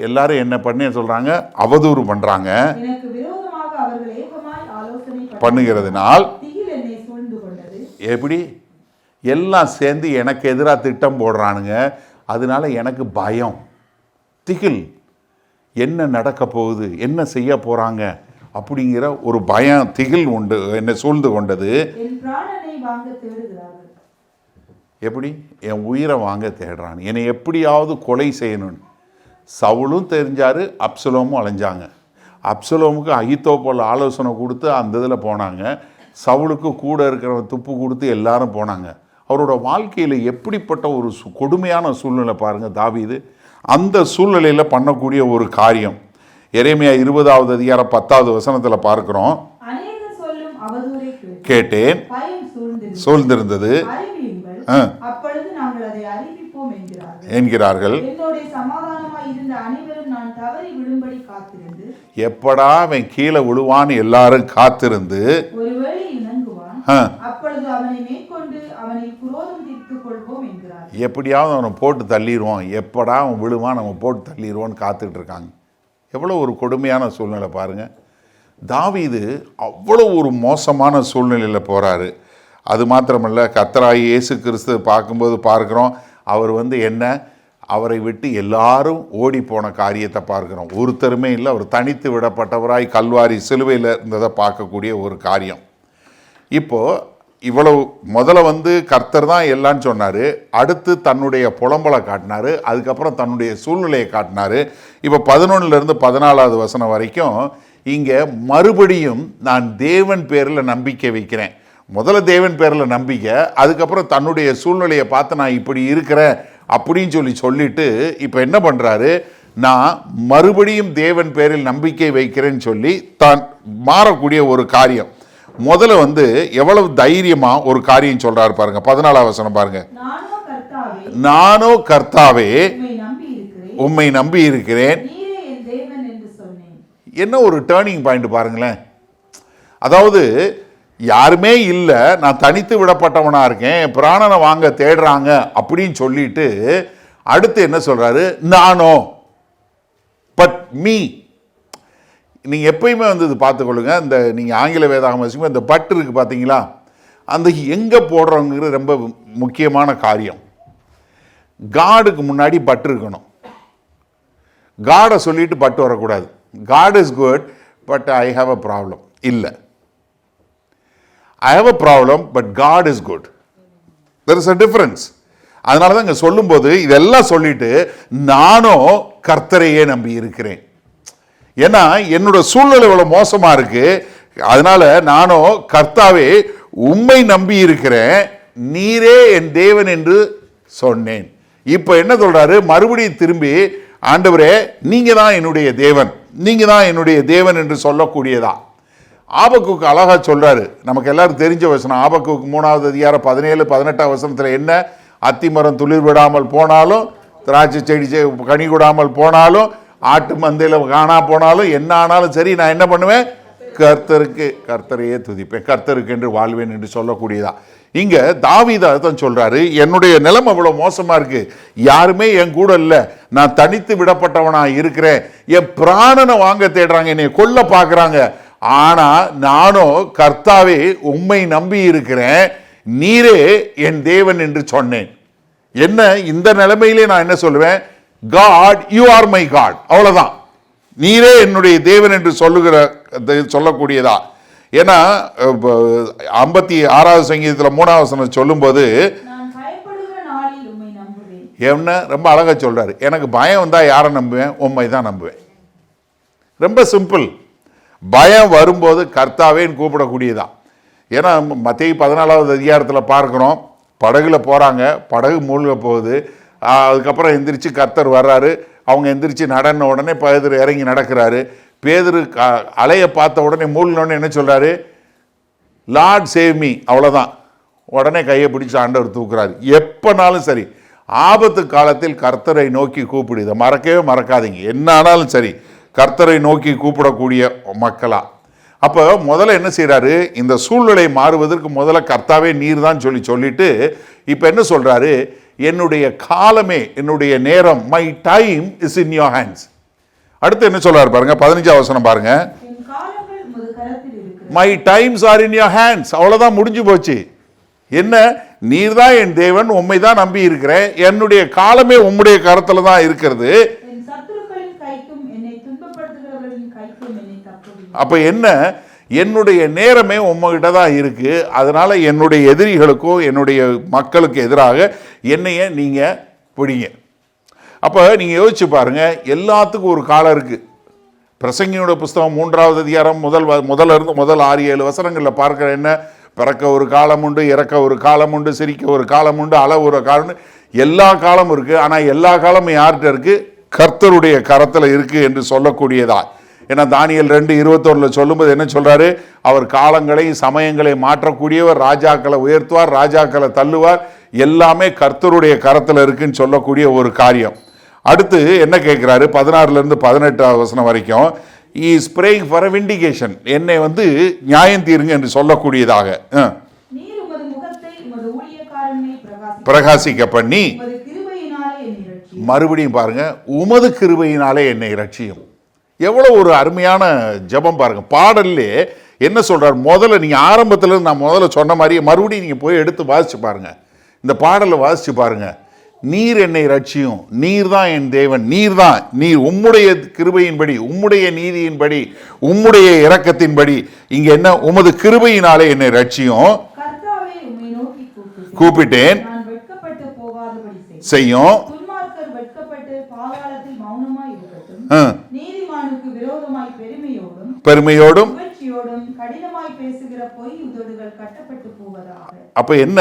[SPEAKER 1] எல்லாரும் என்ன பண்ணி சொல்றாங்க, அவதூறு பண்றாங்க. பண்ணுகிறதுனால் எப்படி எல்லாம் சேர்ந்து எனக்கு எதிராக திட்டம் போடுறானுங்க. அதனால எனக்கு பயம், திகில், என்ன நடக்க போகுது, என்ன செய்ய போறாங்க அப்படிங்கிற ஒரு பயம், திகில் உண்டு என்னை சூழ்ந்து கொண்டது. எப்படி? என் உயிரை வாங்க தேடுறான், என்னை எப்படியாவது கொலை செய்யணும்னு. சவுலும் தெரிஞ்சாரு, அப்சலோமும் அலைஞ்சாங்க. அப்சலோமுக்கு அகித்தோப்போல் ஆலோசனை கொடுத்து அந்த இதில் போனாங்க. சவுலுக்கு கூட இருக்கிறவன் துப்பு கொடுத்து எல்லாரும் போனாங்க. அவரோட வாழ்க்கையில் எப்படிப்பட்ட ஒரு கொடுமையான சூழ்நிலை பாருங்கள் தாவீது. அந்த சூழ்நிலையில் பண்ணக்கூடிய ஒரு காரியம் எரேமியா 20வது அதிகாரம் 10வது வசனத்தில் பார்க்கிறோம். கேட்டேன், சூழ்ந்திருந்தது என்கிறார்கள். எப்படா அவன் கீழே விழுவான்னு எல்லாரும் காத்திருந்து எப்படியாவது அவனை போட்டு தள்ளிடுவோம், எப்படா அவன் விழுவான் நம்ம போட்டு தள்ளிடுவோன்னு காத்துட்டு இருக்காங்க. எவ்வளோ ஒரு கொடுமையான சூழ்நிலை பாருங்க. தாவீது அவ்வளோ ஒரு மோசமான சூழ்நிலையில் போகிறாரு. அது மாத்திரமல்ல, கர்த்தராகிய இயேசு கிறிஸ்து பார்க்கும்போது பார்க்குறோம், அவர் வந்து என்ன, அவரை விட்டு எல்லாரும் ஓடி போன காரியத்தை பார்க்குறோம். ஒருத்தருமே இல்லை, அவர் தனித்து விடப்பட்டவராய் கல்வாரி சிலுவையில் இருந்ததை பார்க்கக்கூடிய ஒரு காரியம். இப்போது இவ்வளவு முதல்ல வந்து கர்த்தர் தான் எல்லாம் சொன்னார், அடுத்து தன்னுடைய புலம்பலை காட்டினார், அதுக்கப்புறம் தன்னுடைய சூழ்நிலையை காட்டினார். இப்போ 11லேருந்து 14வது வசனம் வரைக்கும் இங்கே மறுபடியும் நான் தேவன் பேரில் நம்பிக்கை வைக்கிறேன். முதல்ல தேவன் பேரில் நம்பிக்கை, அதுக்கப்புறம் தன்னுடைய சூழ்நிலையை பார்த்து நான் இப்படி இருக்கிறேன் அப்படின்னு சொல்லிட்டு இப்போ என்ன பண்ணுறாரு, நான் மறுபடியும் தேவன் பேரில் நம்பிக்கை வைக்கிறேன்னு சொல்லி தான் மாறக்கூடிய ஒரு காரியம். முதல்ல வந்து எவ்வளவு தைரியமா ஒரு காரியம் சொல்றாரு பாருங்க. 14வது வசனம் பாருங்க, நானோ கர்த்தாவே உம்மை நம்பி இருக்கிறேன். என்ன ஒரு டேர்னிங் பாயிண்ட் பாருங்களேன். அதாவது யாருமே இல்லை, நான் தனித்து விடப்பட்டவனா இருக்கேன், பிராணனை வாங்க தேடுறாங்க அப்படின்னு சொல்லிட்டு அடுத்து என்ன சொல்றாரு, நானோ பட் மீ. நீங்க எப்பயுமே வந்து இது பார்த்துக்கொள்ளுங்க, இந்த நீங்க ஆங்கில வேதாகமம் இந்த பட் இருக்கு பார்த்தீங்களா, அந்த எங்க போடுறவங்கிறது ரொம்ப முக்கியமான காரியம். காடுக்கு முன்னாடி பட் இருக்கணும். காடை சொல்லிட்டு பட்டு வரக்கூடாது. God is good but I have a problem இல்லை. I have a problem but God is good. There is a difference. அதனால தான் இங்கே சொல்லும்போது இதெல்லாம் சொல்லிட்டு நானும் கர்த்தரையே நம்பி இருக்கிறேன். ஏன்னா என்னோட சூழ்நிலை இவ்வளோ மோசமாக இருக்கு, அதனால நானும் கர்த்தாவே உம்மை நம்பி இருக்கிறேன், நீரே என் தேவன் என்று சொன்னேன். இப்போ என்ன சொல்றாரு, மறுபடியும் திரும்பி ஆண்டவரே நீங்க தான் என்னுடைய தேவன், நீங்க தான் என்னுடைய தேவன் என்று சொல்லக்கூடியதா. ஆபக்குக்கு அழகா சொல்றாரு, நமக்கு எல்லாரும் தெரிஞ்ச வசனம். ஆபக்குக்கு 3வது அதிகாரம் 17-18 வசனத்தில் என்ன, அத்திமரம் துளிர் விடாமல் போனாலும், திராட்சை செடி கனி கூடாமல் போனாலும், ஆட்டு மந்தையில் காணா போனாலும், என்ன ஆனாலும் சரி நான் என்ன பண்ணுவேன், கர்த்தரையே துதிப்பேன், கர்த்தருக்கு என்று வாழ்வேன் என்று சொல்லக்கூடியதா. இங்க தாவீது தான் சொல்றாரு, என்னுடைய நிலைமை அவ்வளவு மோசமா இருக்கு, யாருமே என் கூட இல்லை, நான் தனித்து விடப்பட்டவனா இருக்கிறேன், என் பிராணனை வாங்க தேடுறாங்க, என்னை கொல்ல பார்க்கறாங்க, ஆனா நானும் கர்த்தாவே உம்மை நம்பி இருக்கிறேன், நீரே என் தேவன் என்று சொன்னேன். என்ன இந்த நிலைமையிலே நான் என்ன சொல்லுவேன், God you are my God, அவ்வளவுதான், நீரே என்னுடைய தேவன் என்று சொல்லக்கூடியதா. ஏன்னா 56வது சங்கீதத்தில் 3வது வசனம் சொல்லும்போது என்ன ரொம்ப அழகா சொல்றாரு, எனக்கு பயம் வந்தா யாரை நம்புவேன், உம்மை தான் நம்புவேன். ரொம்ப சிம்பிள். பயம் வரும்போது கர்த்தாவேன்னு கூப்பிடக்கூடியதா. ஏன்னா மத்தேயு 14வது அதிகாரத்தில் பார்க்கிறோம், படகுல போறாங்க, படகு மூழ்க போகுது, அதுக்கப்புறம் எந்திரிச்சு கர்த்தர் வர்றாரு, அவங்க எந்திரிச்சு நடன உடனே பேதுரு இறங்கி நடக்கிறாரு. பேதுரு அலையை பார்த்த உடனே மூழ்கினோடனே என்ன சொல்றாரு, லார்ட் சேவ் மீ, அவ்வளோதான், உடனே கையை பிடிச்சி ஆண்டவர் தூக்குறாரு. எப்பனாலும் சரி ஆபத்து காலத்தில் கர்த்தரை நோக்கி கூப்பிடு, இதை மறக்கவே மறக்காதீங்க, என்ன ஆனாலும் சரி கர்த்தரை நோக்கி கூப்பிடக்கூடிய மக்களா. அப்போ முதல்ல என்ன செய்யறாரு, இந்த சூழ்நிலை மாறுவதற்கு முதல்ல கர்த்தாவே நீர் தான் சொல்லிட்டு இப்போ என்ன சொல்றாரு, என்னுடைய காலமே, என்னுடைய நேரம், my time is in your hands. அடுத்து என்ன சொல்றாரு பாருங்க, 15வது வசனம் பாருங்க, my times are in your hands, அவ்வளவுதான், முடிஞ்சு போச்சு. என்ன, நீர் தான் என் தேவன், உம்மை தான் நம்பி இருக்கிறேன், என்னுடைய காலமே உம்முடைய கரத்துல தான் இருக்கிறது. அப்ப என்ன, என்னுடைய நேரமே உம்மகிட்ட தான் இருக்கு, அதனால என்னுடைய எதிரிகளுக்கும் என்னுடைய மக்களுக்கு எதிராக என்னைய நீங்க பிடிங்க. அப்போ நீங்கள் யோசிச்சு பாருங்க, எல்லாத்துக்கும் ஒரு காலம் இருக்கு. பிரசங்கியோட புஸ்தகம் 3வது அதிகாரம் முதல் 6-7 வசனங்களில் பார்க்குற என்ன, பிறக்க ஒரு காலம் உண்டு, இறக்க ஒரு காலம் உண்டு, சிரிக்க ஒரு காலம் உண்டு, அள ஒரு காலம், எல்லா காலமும் இருக்கு. ஆனால் எல்லா காலமும் யார்கிட்ட இருக்கு, கர்த்தருடைய கரத்தில் இருக்கு என்று சொல்லக்கூடியதா. ஏன்னா தானியேல் 2:21 சொல்லும்போது என்ன சொல்றாரு, அவர் காலங்களை சமயங்களை மாற்றக்கூடியவர், ராஜாக்களை உயர்த்துவார், ராஜாக்களை தள்ளுவார், எல்லாமே கர்த்தருடைய கரத்தில் இருக்குன்னு சொல்லக்கூடிய ஒரு காரியம். அடுத்து என்ன கேட்கிறாரு, 16-18 வசனம் வரைக்கும், is praying for a vindication, என்னை வந்து நியாயம் தீருங்க என்று சொல்லக்கூடியதாக. பிரகாசிக்க பண்ணி, மறுபடியும் பாருங்க, உமது கிருபையினாலே என்னை ரட்சியும். எவ்வளவு ஒரு அருமையான ஜெபம் பாருங்க. பாடல்லே என்ன சொல்றாரு, முதல்ல நீங்க ஆரம்பத்துல நான் முதல்ல சொன்ன மாதிரியே மறுபடியும் நீங்க போய் எடுத்து வாசிச்சு பாருங்க, இந்த பாடலை வாசிச்சு பாருங்க. நீர் என்னை ரட்சியும், நீர் தான் என் தேவன், நீர் தான், நீர் உம்முடைய கிருபையின்படி, உம்முடைய நீதியின்படி, உம்முடைய இரக்கத்தின்படி, இங்க என்ன, உமது கிருபையினாலே என்னை ரட்சியும், கூப்பிட்டேன் செய்யும், பெருமையோடும். அப்ப என்ன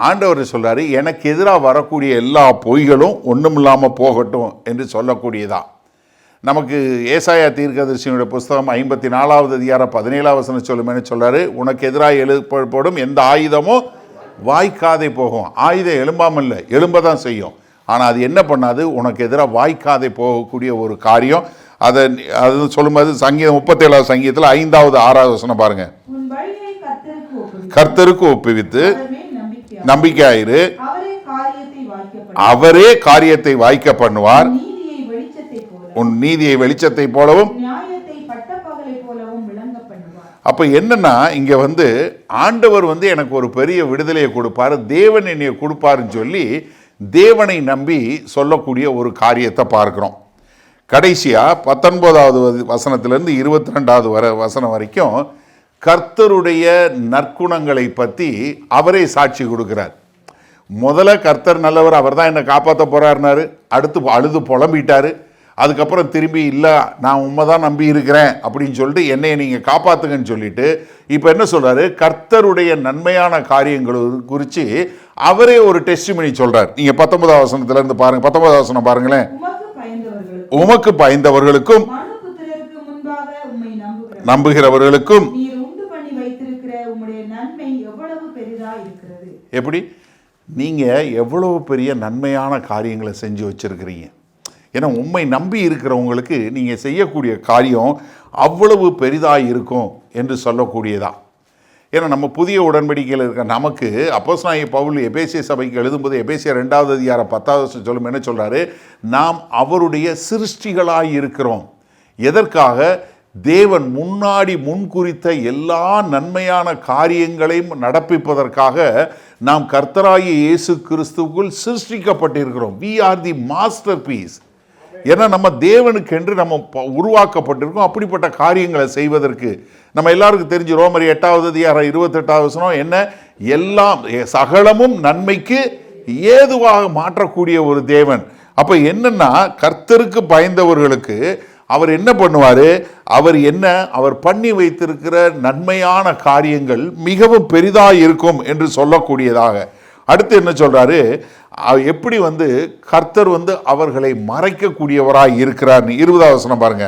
[SPEAKER 1] ஆண்டவர் சொல்றாரு, எனக்கு எதிராக வரக்கூடிய எல்லா பொய்களும் ஒண்ணுமில்லாம போகட்டும் என்று சொல்லக்கூடியதா. நமக்கு ஏசாயா தீர்க்கதரிசியோட புஸ்தகம் 54வது அதிகாரம் 17வது வசனம் சொல்லுமே சொல்றாரு, உனக்கு எதிராக எழுப்பப்படும் எந்த ஆயுதமும் வாய்க்காதே போகும். ஆயுதம் எழும்பாமல் இல்லை, எழும்பதான் செய்யும், ஆனால் அது என்ன பண்ணாது, உனக்கு எதிராக வாய்க்காதே போகக்கூடிய ஒரு காரியம். அது சொல்லும்போது சங்கீதம் 37வது சங்கீதத்தில் 5வது 6வது வசனம் பாருங்க, கர்த்தருக்கு ஒப்புவித்து நம்பிக்கையாயிரு, அவரே காரியத்தை வாய்க்க பண்ணுவார். உன் நீதியை வெளிச்சத்தை போலவும். அப்ப என்னன்னா, இங்க ஆண்டவர் எனக்கு ஒரு பெரிய விடுதலையை கொடுப்பாரு, தேவன் என்னைய கொடுப்பாருன்னு சொல்லி தேவனை நம்பி சொல்லக்கூடிய ஒரு காரியத்தை பார்க்கிறோம். கடைசியா 19வது வசனத்திலிருந்து 22வது வசனம் வரைக்கும் கர்த்தருடைய நற்குணங்களை பற்றி அவரே சாட்சி கொடுக்கிறார். முதல்ல கர்த்தர் நல்லவர், அவர் தான் என்னை காப்பாற்ற போறாருனாரு. அடுத்து அழுது புலம்பிட்டாரு. அதுக்கப்புறம் திரும்பி இல்லை நான் உண்மை தான் நம்பி இருக்கிறேன் அப்படின்னு சொல்லிட்டு என்னையை நீங்கள் காப்பாற்றுங்கன்னு சொல்லிட்டு இப்போ என்ன சொல்கிறாரு, கர்த்தருடைய நன்மையான காரியங்கள் குறித்து அவரே ஒரு டெஸ்டிமனி சொல்கிறார். நீங்கள் 19வது வசனத்திலேருந்து பாருங்கள், 19வது வசனம் பாருங்களேன். உமக்கு பயந்தவர்களுக்கும் நம்புகிறவர்களுக்கும். எப்படி நீங்கள் எவ்வளவு பெரிய நன்மையான காரியங்களை செஞ்சு வச்சிருக்கிறீங்க. ஏன்னா உண்மை நம்பி இருக்கிறவங்களுக்கு நீங்கள் செய்யக்கூடிய காரியம் அவ்வளவு பெரிதாக இருக்கும் என்று சொல்லக்கூடியதா. ஏன்னா நம்ம புதிய உடன்படிக்கையில் இருக்க நமக்கு அப்போஸ்தலனாகிய பவுல் எபேசிய சபைக்கு எழுதும்போது எபேசியர் 2வது அதிகாரம் 10வது வசனம் சொல்லும் என்ன சொல்கிறாரு, நாம் அவருடைய சிருஷ்டிகளாய் இருக்கிறோம். எதற்காக? தேவன் முன்னாடி முன்குறித்த எல்லா நன்மையான காரியங்களையும் நடப்பிப்பதற்காக நாம் கர்த்தராகிய இயேசு கிறிஸ்துவுக்குள் சிருஷ்டிக்கப்பட்டிருக்கிறோம். we are the masterpiece. ஏன்னா நம்ம தேவனுக்கென்று நம்ம உருவாக்கப்பட்டிருக்கோம். அப்படிப்பட்ட காரியங்களை செய்வதற்கு நம்ம எல்லாருக்கும் தெரிஞ்சு ரோமர் 8வது அதிகாரம் 28வது வசனம் என்ன, எல்லாம் சகலமும் நன்மைக்கு ஏதுவாக மாற்றக்கூடிய ஒரு தேவன். அப்ப என்னன்னா, கர்த்தருக்கு பயந்தவர்களுக்கு அவர் என்ன பண்ணுவார், அவர் பண்ணி வைத்திருக்கிற நன்மையான காரியங்கள் மிகவும் பெரிதாக இருக்கும் என்று சொல்லக்கூடியதாக. அடுத்து என்ன சொல்றாரு, எப்படி கர்த்தர் அவர்களை மறைக்கக்கூடியவராய் இருக்கிறார். 20வது வசனம் பாருங்க.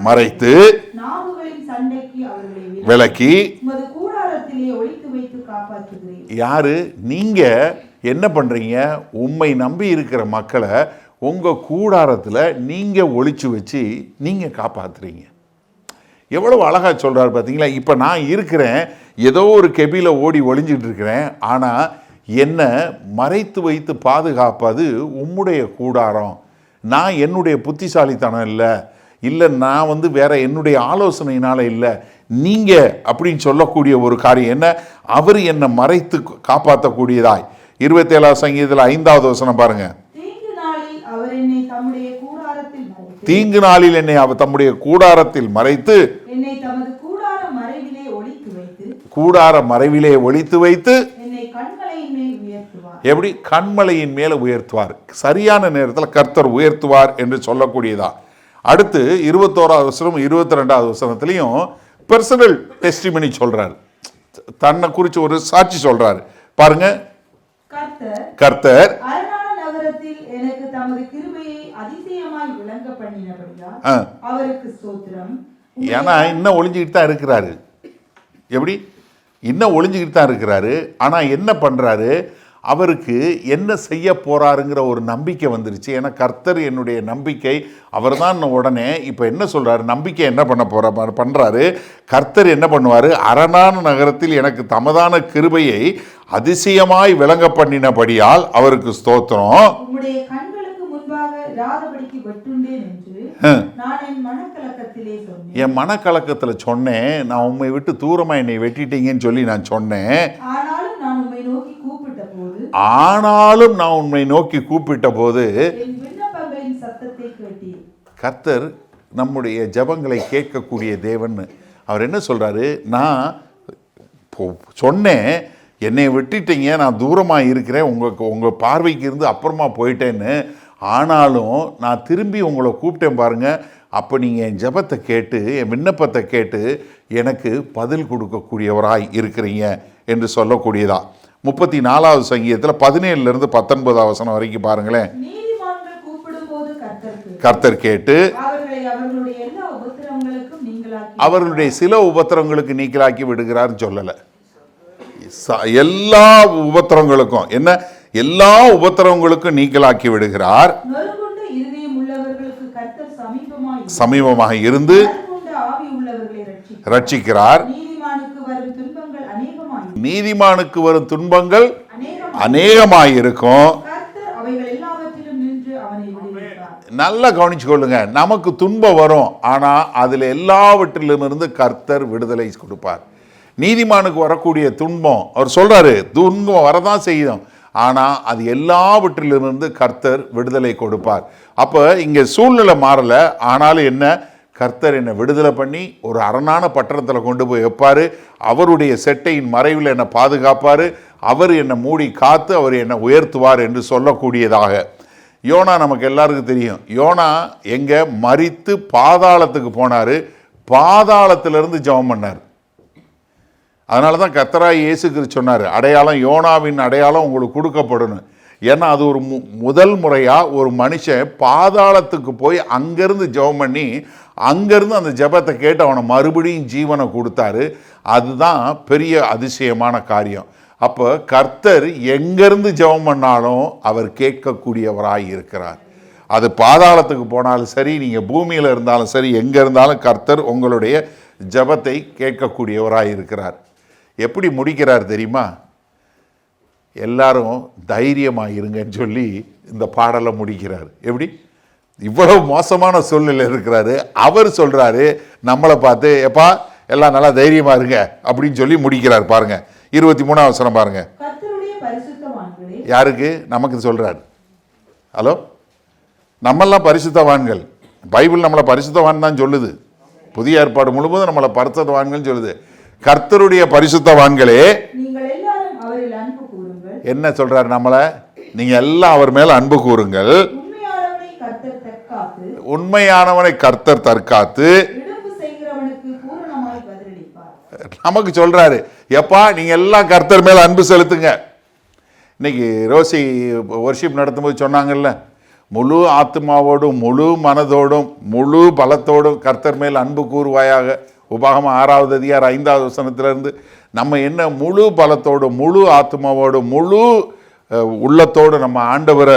[SPEAKER 1] மறைத்து விலக்கி. யாரு? நீங்க என்ன பண்றீங்க? உம்மை நம்பி இருக்கிற மக்களை உங்க கூடாரத்தில் நீங்க ஒளிச்சு வச்சு நீங்க காப்பாத்துறீங்க. எவ்வளவு அழகா சொல்றாரு பார்த்தீங்களா. இப்போ நான் இருக்கிறேன், ஏதோ ஒரு கெபில ஓடி ஒளிஞ்சிட்டு இருக்கிறேன், ஆனால் என்னை மறைத்து வைத்து பாதுகாப்பது உம்முடைய கூடாரம். நான் என்னுடைய புத்திசாலித்தனம் இல்லை நான் வேற என்னுடைய ஆலோசனையினால இல்லை, நீங்க அப்படின்னு சொல்லக்கூடிய ஒரு காரியம் என்ன, அவர் என்னை மறைத்து காப்பாற்றக்கூடியதாய். 27வது சங்கீதத்தில் 5வது வசனம் பாருங்க. தீங்கு நாளில் என்னை அவர் தம்முடைய கூடாரத்தில் மறைத்து, கூடார மறைவிலே ஒளித்து வைத்து, எப்படி கண்மலையின் மேல உயர்த்துவார். சரியான நேரத்தில் கர்த்தர் உயர்த்துவார் என்று சொல்லக்கூடியதா. அடுத்து 21வது வசனம் 22வது வசனத்திலையும் பர்சனல் டெஸ்டிமனி சொல்றாரு, தன்னை குறித்து ஒரு சாட்சி சொல்றாரு பாருங்க. கர்த்தர் எனக்கு தமது கிருபையை அதிசயமாய் விளங்க பண்ணினபடியால் அவருக்கு ஸ்தோத்திரம். ஏன்னா இன்னும் ஒளிஞ்சிக்கிட்டு தான் இருக்கிறாரு. எப்படி? இன்னும் ஒளிஞ்சிக்கிட்டு தான் இருக்கிறாரு. ஆனா என்ன பண்றாரு, அவருக்கு என்ன செய்ய போறாருங்கிற ஒரு நம்பிக்கை வந்துருச்சு. ஏன்னா கர்த்தர் என்னுடைய நம்பிக்கை அவர் தான். உடனே இப்போ என்ன சொல்றாரு, நம்பிக்கை என்ன பண்றாரு, கர்த்தர் என்ன பண்ணுவாரு, அரணான நகரத்தில் எனக்கு தமதான கிருபையை அதிசயமாய் விளங்க பண்ணினபடியால் அவருக்கு ஸ்தோத்திரம். என் மனக்கலக்கத்தில் சொன்னேன், நான் உண்மை விட்டு தூரமா என்னை வெட்டிட்டீங்கன்னு சொல்லி நான் சொன்னேன். ஆனாலும் நான் உண்மை நோக்கி கூப்பிட்ட போது கர்த்தர் நம்முடைய ஜெபங்களை கேட்கக்கூடிய தேவன். அவர் என்ன சொல்றாரு, நான் சொன்னேன் என்னை விட்டுட்டீங்க, நான் தூரமாக இருக்கிறேன், உங்கள் பார்வைக்கு இருந்து அப்புறமா போயிட்டேன்னு, ஆனாலும் நான் திரும்பி உங்களை கூப்பிட்டேன் பாருங்க. அப்போ நீங்கள் என் ஜெபத்தை கேட்டு என் விண்ணப்பத்தை கேட்டு எனக்கு பதில் கொடுக்கக்கூடியவராய் இருக்கிறீங்க என்று சொல்லக்கூடியதா. 34வது சங்கீதத்தில் 17லிருந்து 19வது வசனம் வரைக்கும் பாருங்களேன். கர்த்தர் கேட்டு அவர்களுடைய சில உபத்திரங்களுக்கு நீக்கலாக்கி விடுகிறார்னு சொல்லலை, எல்லா உபத்திரங்களுக்கும். என்ன? எல்லா உபத்திரங்களுக்கும் நீக்கலாக்கி விடுகிறார். சமீபமாக இருந்து ரட்சிக்கிறார். நீதிமானுக்கு வரும் துன்பங்கள் அநேகமாயிருக்கும். நல்லா கவனிச்சு கொள்ளுங்க. நமக்கு துன்பம் வரும், ஆனா அதுல எல்லாவற்றிலிருந்து கர்த்தர் விடுதலை கொடுப்பார். நீதிமானுக்கு வரக்கூடிய துன்பம் அவர் சொல்றாரு, துன்பம் வரதான் செய்யும், ஆனா அது எல்லாவற்றிலிருந்து கர்த்தர் விடுதலை கொடுப்பார். அப்ப இங்க சூழ்நிலை மாறல, ஆனாலும் என்ன, கர்த்தர் என்னை விடுதலை பண்ணி ஒரு அரணான பட்டணத்தில் கொண்டு போய் வைப்பாரு. அவருடைய செட்டையின் மறைவில் என்னை பாதுகாப்பாரு. அவர் என்னை மூடி காத்து அவர் என்னை உயர்த்துவார் என்று சொல்லக்கூடியதாக. யோனா நமக்கு எல்லாருக்கும் தெரியும். யோனா எங்க மரித்து பாதாளத்துக்கு போனாரு, பாதாளத்திலிருந்து ஜெபம் பண்ணார். அதனால தான் கர்த்தராகிய இயேசு கிறிஸ்து சொன்னார், அடையாளம் யோனாவின் அடையாளம் உங்களுக்கு கொடுக்கப்படணும். ஏன்னா அது ஒரு முதல் முறையாக ஒரு மனுஷன் பாதாளத்துக்கு போய் அங்கேருந்து ஜெபம் பண்ணி அங்கேருந்து அந்த ஜெபத்தை கேட்டு அவனை மறுபடியும் ஜீவனை கொடுத்தாரு. அதுதான் பெரிய அதிசயமான காரியம். அப்போ கர்த்தர் எங்கேருந்து ஜெபம் பண்ணாலும் அவர் கேட்கக்கூடியவராய் இருக்கிறார். அது பாதாளத்துக்கு போனாலும் சரி, நீங்கள் பூமியில் இருந்தாலும் சரி, எங்கே இருந்தாலும் கர்த்தர் உங்களுடைய ஜெபத்தை கேட்கக்கூடியவராய் இருக்கிறார். எப்படி முடிக்கிறார் தெரியுமா? எல்லாரும் தைரியமாக இருங்கன்னு சொல்லி இந்த பாடலை முடிக்கிறார். எப்படி? இவ்வளவு மோசமான சூழ்நிலை இருக்கிறாரு, அவர் சொல்றாரு நம்மளை பார்த்து, எப்பா எல்லாம் நல்லா தைரியமா இருங்க அப்படின்னு சொல்லி முடிக்கிறார். பாருங்க 23ஆம் வசனம் பாருங்க. யாருக்கு? நமக்கு சொல்றாரு. ஹலோ, நம்மெல்லாம் பரிசுத்தவான்கள். பைபிள் நம்மளை பரிசுத்தவான் தான் சொல்லுது. புதிய ஏற்பாடு முழுவதும் நம்மளை பரிசுத்தவான்கள் சொல்லுது. கர்த்தருடைய பரிசுத்தவான்களே என்ன சொல்றாரு? நம்மளை நீங்க எல்லாம் அவர் மேல அன்பு கூறுங்கள். உண்மையானவனை கர்த்தர் தற்காத்து நமக்கு சொல்றாரு, எப்பா நீங்க எல்லாம் கர்த்தர் மேல அன்பு செலுத்துங்க. இன்னைக்கு ரோசி வர்ஷிப் நடத்தும்போது சொன்னாங்கல்ல, முழு ஆத்மாவோடும் முழு மனதோடும் முழு பலத்தோடும் கர்த்தர் மேல் அன்பு கூறுவாயாக. உபாகமம் 6வது அதிகாரம் 5வது வசனத்திலிருந்து நம்ம என்ன முழு பலத்தோடும் முழு ஆத்மாவோடும் முழு உள்ளத்தோடு நம்ம ஆண்டவரை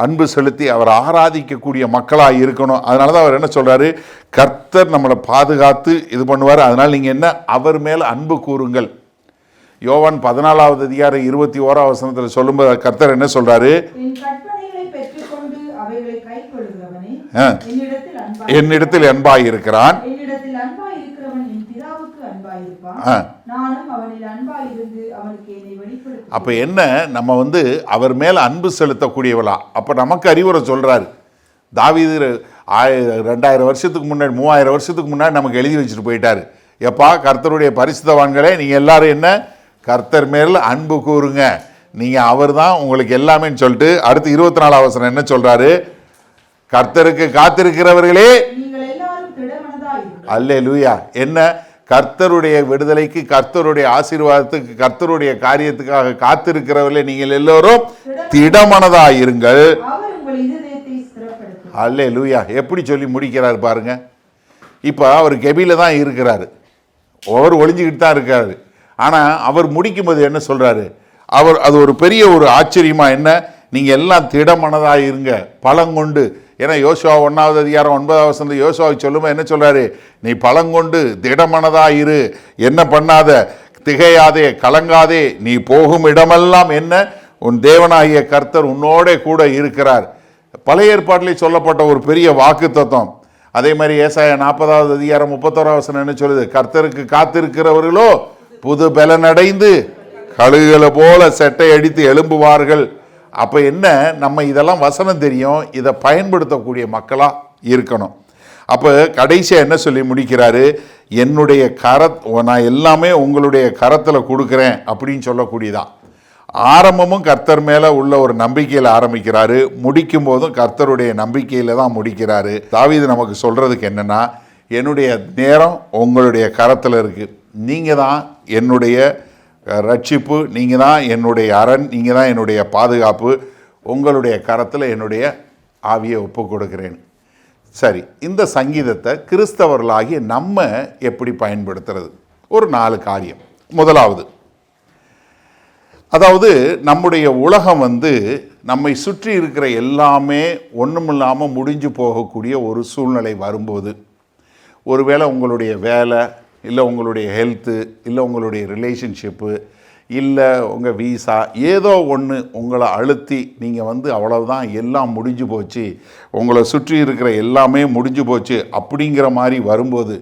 [SPEAKER 1] அன்பு செலுத்தி அவரை ஆராதிக்கக்கூடிய மக்களாக இருக்கணும். அதனால தான் அவர் என்ன சொல்றாரு, கர்த்தர் நம்மளை பாதுகாத்து இது பண்ணுவார். அதனால் நீங்கள் என்ன, அவர் மேல் அன்பு கூறுங்கள். யோவான் 14வது அதிகாரம் 21ஆம் வசனத்தில் சொல்லும்போது கர்த்தர் என்ன சொல்றாரு, என்னிடத்தில் அன்பாய் இருக்கிறான். அப்ப என்ன, நம்ம அவர் மேல அன்பு செலுத்தக்கூடியவளா? அப்ப நமக்கு அறிவுரை சொல்றாரு. தாவீது 2000 வருஷத்துக்கு முன்னாடி 3000 வருஷத்துக்கு முன்னாடி நமக்கு எழுதி வச்சுட்டு போயிட்டாரு. எப்பா கர்த்தருடைய பரிசுத்தவான்களே, நீங்க எல்லாரும் என்ன, கர்த்தர் மேல அன்பு கூறுங்க, நீங்க அவர் தான் உங்களுக்கு எல்லாமே சொல்லிட்டு அடுத்து 24ஆம் வசனம் என்ன சொல்றாரு, கர்த்தருக்கு காத்திருக்கிறவர்களே அல்லேலூயா. என்ன, கர்த்தருடைய விடுதலைக்கு, கர்த்தருடைய ஆசீர்வாதத்துக்கு, கர்த்தருடைய காரியத்துக்காக காத்திருக்கிறவர்களே நீங்கள் எல்லோரும் திடமனதாயிருங்கள். அல்லேலூயா. எப்படி சொல்லி முடிக்கிறார் பாருங்க. இப்போ அவர் கெபில தான் இருக்கிறாரு, அவர் ஒளிஞ்சுக்கிட்டு தான் இருக்காரு. ஆனால் அவர் முடிக்கும்போது என்ன சொல்றாரு, அது ஒரு பெரிய ஒரு ஆச்சரியமா, என்ன, நீங்க எல்லாம் திடமனதாயிருங்க, பழங்கொண்டு. ஏன்னா யோசுவா 1வது அதிகாரம் 9வது வசனம் யோசுவாவை சொல்லும்போது என்ன சொல்றாரு, நீ பழங்கொண்டு திடமனதாயிரு, என்ன பண்ணாத, திகையாதே, கலங்காதே, நீ போகும் இடமெல்லாம் என்ன, உன் தேவனாகிய கர்த்தர் உன்னோட கூட இருக்கிறார். பழைய ஏற்பாட்டிலே சொல்லப்பட்ட ஒரு பெரிய வாக்கு தத்துவம். அதே மாதிரி ஏசாயா 40வது அதிகாரம் 31ஆம் வசனம் என்ன சொல்லுது, கர்த்தருக்கு காத்திருக்கிறவர்களோ புது பலனடைந்து கழுகுகளை போல செட்டை அடித்து எழும்புவார்கள். அப்போ என்ன, நம்ம இதெல்லாம் வசனம் தெரியும், இதை பயன்படுத்தக்கூடிய மக்களாக இருக்கணும். அப்போ கடைசியாக என்ன சொல்லி முடிக்கிறாரு, என்னுடைய நான் எல்லாமே உங்களுடைய கரத்தில் கொடுக்குறேன் அப்படின்னு சொல்லக்கூடியதான். ஆரம்பமும் கர்த்தர் மேலே உள்ள ஒரு நம்பிக்கையில் ஆரம்பிக்கிறாரு, முடிக்கும் போதும் கர்த்தருடைய நம்பிக்கையில் தான் முடிக்கிறாரு. தாவீது நமக்கு சொல்கிறதுக்கு என்னென்னா, என்னுடைய நேரம் உங்களுடைய கரத்தில் இருக்குது, நீங்கள் தான் என்னுடைய ரட்சிப்பு, நீங்கள் தான் என்னுடைய அரண், நீங்கள் தான் என்னுடைய பாதுகாப்பு, உங்களுடைய கரத்தில் என்னுடைய ஆவியை ஒப்பு கொடுக்கிறேன். சரி, இந்த சங்கீதத்தை கிறிஸ்தவர்களாகிய நம்ம எப்படி பயன்படுத்துறது? ஒரு 4 காரியம். முதலாவது, அதாவது நம்முடைய உலகம் நம்மை சுற்றி இருக்கிற எல்லாமே ஒன்றுமில்லாமல் முடிஞ்சு போகக்கூடிய ஒரு சூழ்நிலை வரும்போது, ஒருவேளை உங்களுடைய வேலை, இல்லை உங்களுடைய ஹெல்த்து, இல்லை உங்களுடைய ரிலேஷன்ஷிப்பு, இல்லை உங்கள் வீசா, ஏதோ ஒன்று உங்களை அழுத்தி நீங்கள் வந்து அவ்வளவுதான் எல்லாம் முடிஞ்சு போச்சு, உங்களை சுற்றி இருக்கிற எல்லாமே முடிஞ்சு போச்சு அப்படிங்கிற மாதிரி வரும்போது,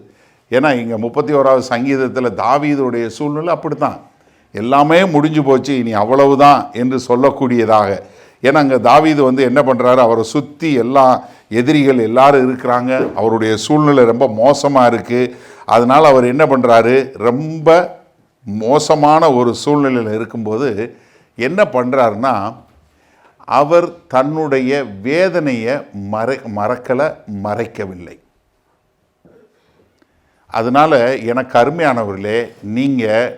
[SPEAKER 1] ஏன்னா இங்கே 31வது சங்கீதத்தில் தாவீதுடைய சூழ்நிலை அப்படித்தான், எல்லாமே முடிஞ்சு போச்சு இனி அவ்வளவுதான் என்று சொல்லக்கூடியதாக. ஏன்னா அங்கே தாவீது வந்து என்ன பண்ணுறாரு, அவரை சுற்றி எல்லா எதிரிகள் எல்லாரும் இருக்கிறாங்க, அவருடைய சூழ்நிலை ரொம்ப மோசமாக இருக்குது. அதனால் அவர் என்ன பண்ணுறாரு, ரொம்ப மோசமான ஒரு சூழ்நிலையில் இருக்கும்போது என்ன பண்ணுறாருன்னா, அவர் தன்னுடைய வேதனையை மறைக்கவில்லை. அதனால் எனக்கு அருமையானவர்களே, நீங்கள்